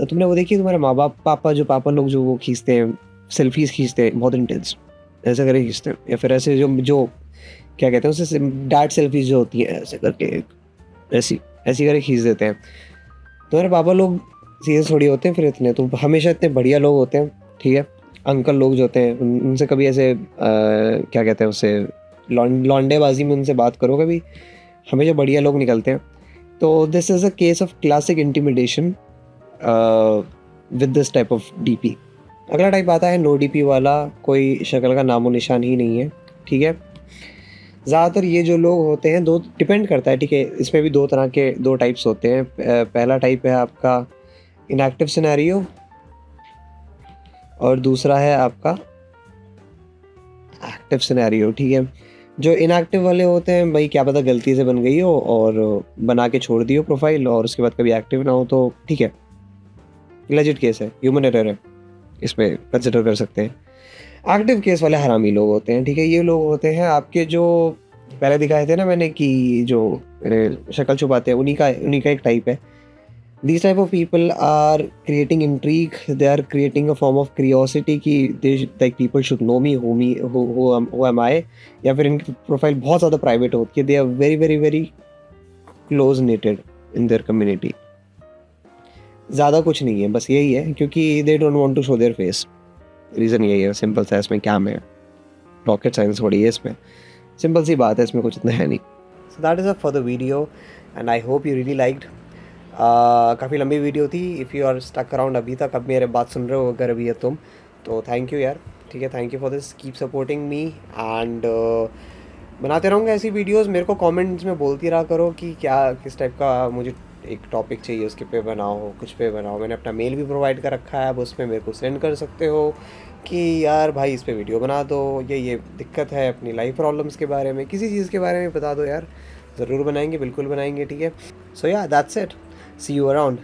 तुमने वो देखी, तुम्हारे माँ बाप पापा लोग जो वो खींचते हैं, सेल्फीज खींचते हैं बहुत इंटेंस, ऐसे करके खींचते हैं, या फिर ऐसे जो क्या कहते हैं उसे, डैड सेल्फीज जो होती हैं ऐसे करके ऐसी करके खींच देते हैं। तुम्हारे पापा लोग सीरियस थोड़ी होते हैं फिर इतने, तो हमेशा इतने बढ़िया लोग होते हैं। ठीक है, अंकल लोग जो होते हैं उनसे कभी ऐसे क्या कहते हैं उसे, लौंडेबाजी में उनसे बात करो कभी, हमेशा बढ़िया लोग निकलते हैं। तो this is a case of classic intimidation with this type of DP। अगला टाइप आता है नो DP वाला, कोई शक्ल का नामो निशान ही नहीं है। ठीक है, ज़्यादातर ये जो लोग होते हैं, दो डिपेंड करता है। ठीक है, इसमें भी दो तरह के दो टाइप्स होते हैं। पहला टाइप है आपका इनएक्टिव सिनेरियो, और दूसरा है आपका एक्टिव सिनेरियो। ठीक है, जो इनएक्टिव वाले होते हैं भाई, क्या पता गलती से बन गई हो और बना के छोड़ दी हो प्रोफाइल, और उसके बाद कभी एक्टिव ना हो, तो ठीक है, लेजिट केस है, ह्यूमन एरर है, इसमें कंसिडर कर सकते हैं। एक्टिव केस वाले हरामी लोग होते हैं। ठीक है, ये लोग होते हैं आपके जो पहले दिखाए थे ना मैंने, कि जो शक्ल छुपाते हैं, उन्हीं का एक टाइप है। These type of people are creating intrigue, they are creating a form of curiosity कि like people should know me, who am I, या फिर इनकी प्रोफाइल बहुत ज़्यादा प्राइवेट होती है। They are very very very close knitted in their community। ज़्यादा कुछ नहीं है, बस यही है, क्योंकि they don't want to show their face। Reason यही है, सिंपल सा। इसमें क्या में रॉकेट साइंस थोड़ी है, इसमें सिंपल सी बात है, इसमें कुछ इतना है नहीं। So that is it for the video and I hope you really liked। काफ़ी लंबी वीडियो थी। If you are stuck around अभी तक, अब मेरे बात सुन रहे हो अगर अभी है तुम, तो थैंक यू यार। ठीक है, thank you for this, keep supporting me and बनाते रहूँगा ऐसी वीडियोस। मेरे को कमेंट्स में बोलती रहा करो कि क्या किस टाइप का मुझे एक टॉपिक चाहिए, उसके पे बनाओ, कुछ पे बनाओ। मैंने अपना मेल भी प्रोवाइड कर रखा है, अब उसमें मेरे को सेंड कर सकते हो कि यार भाई इस पे वीडियो बना दो, ये दिक्कत है, अपनी लाइफ प्रॉब्लम्स के बारे में, किसी चीज़ के बारे में बता दो यार, ज़रूर बनाएंगे, बिल्कुल बनाएंगे। ठीक है, सो या that's it, see you around.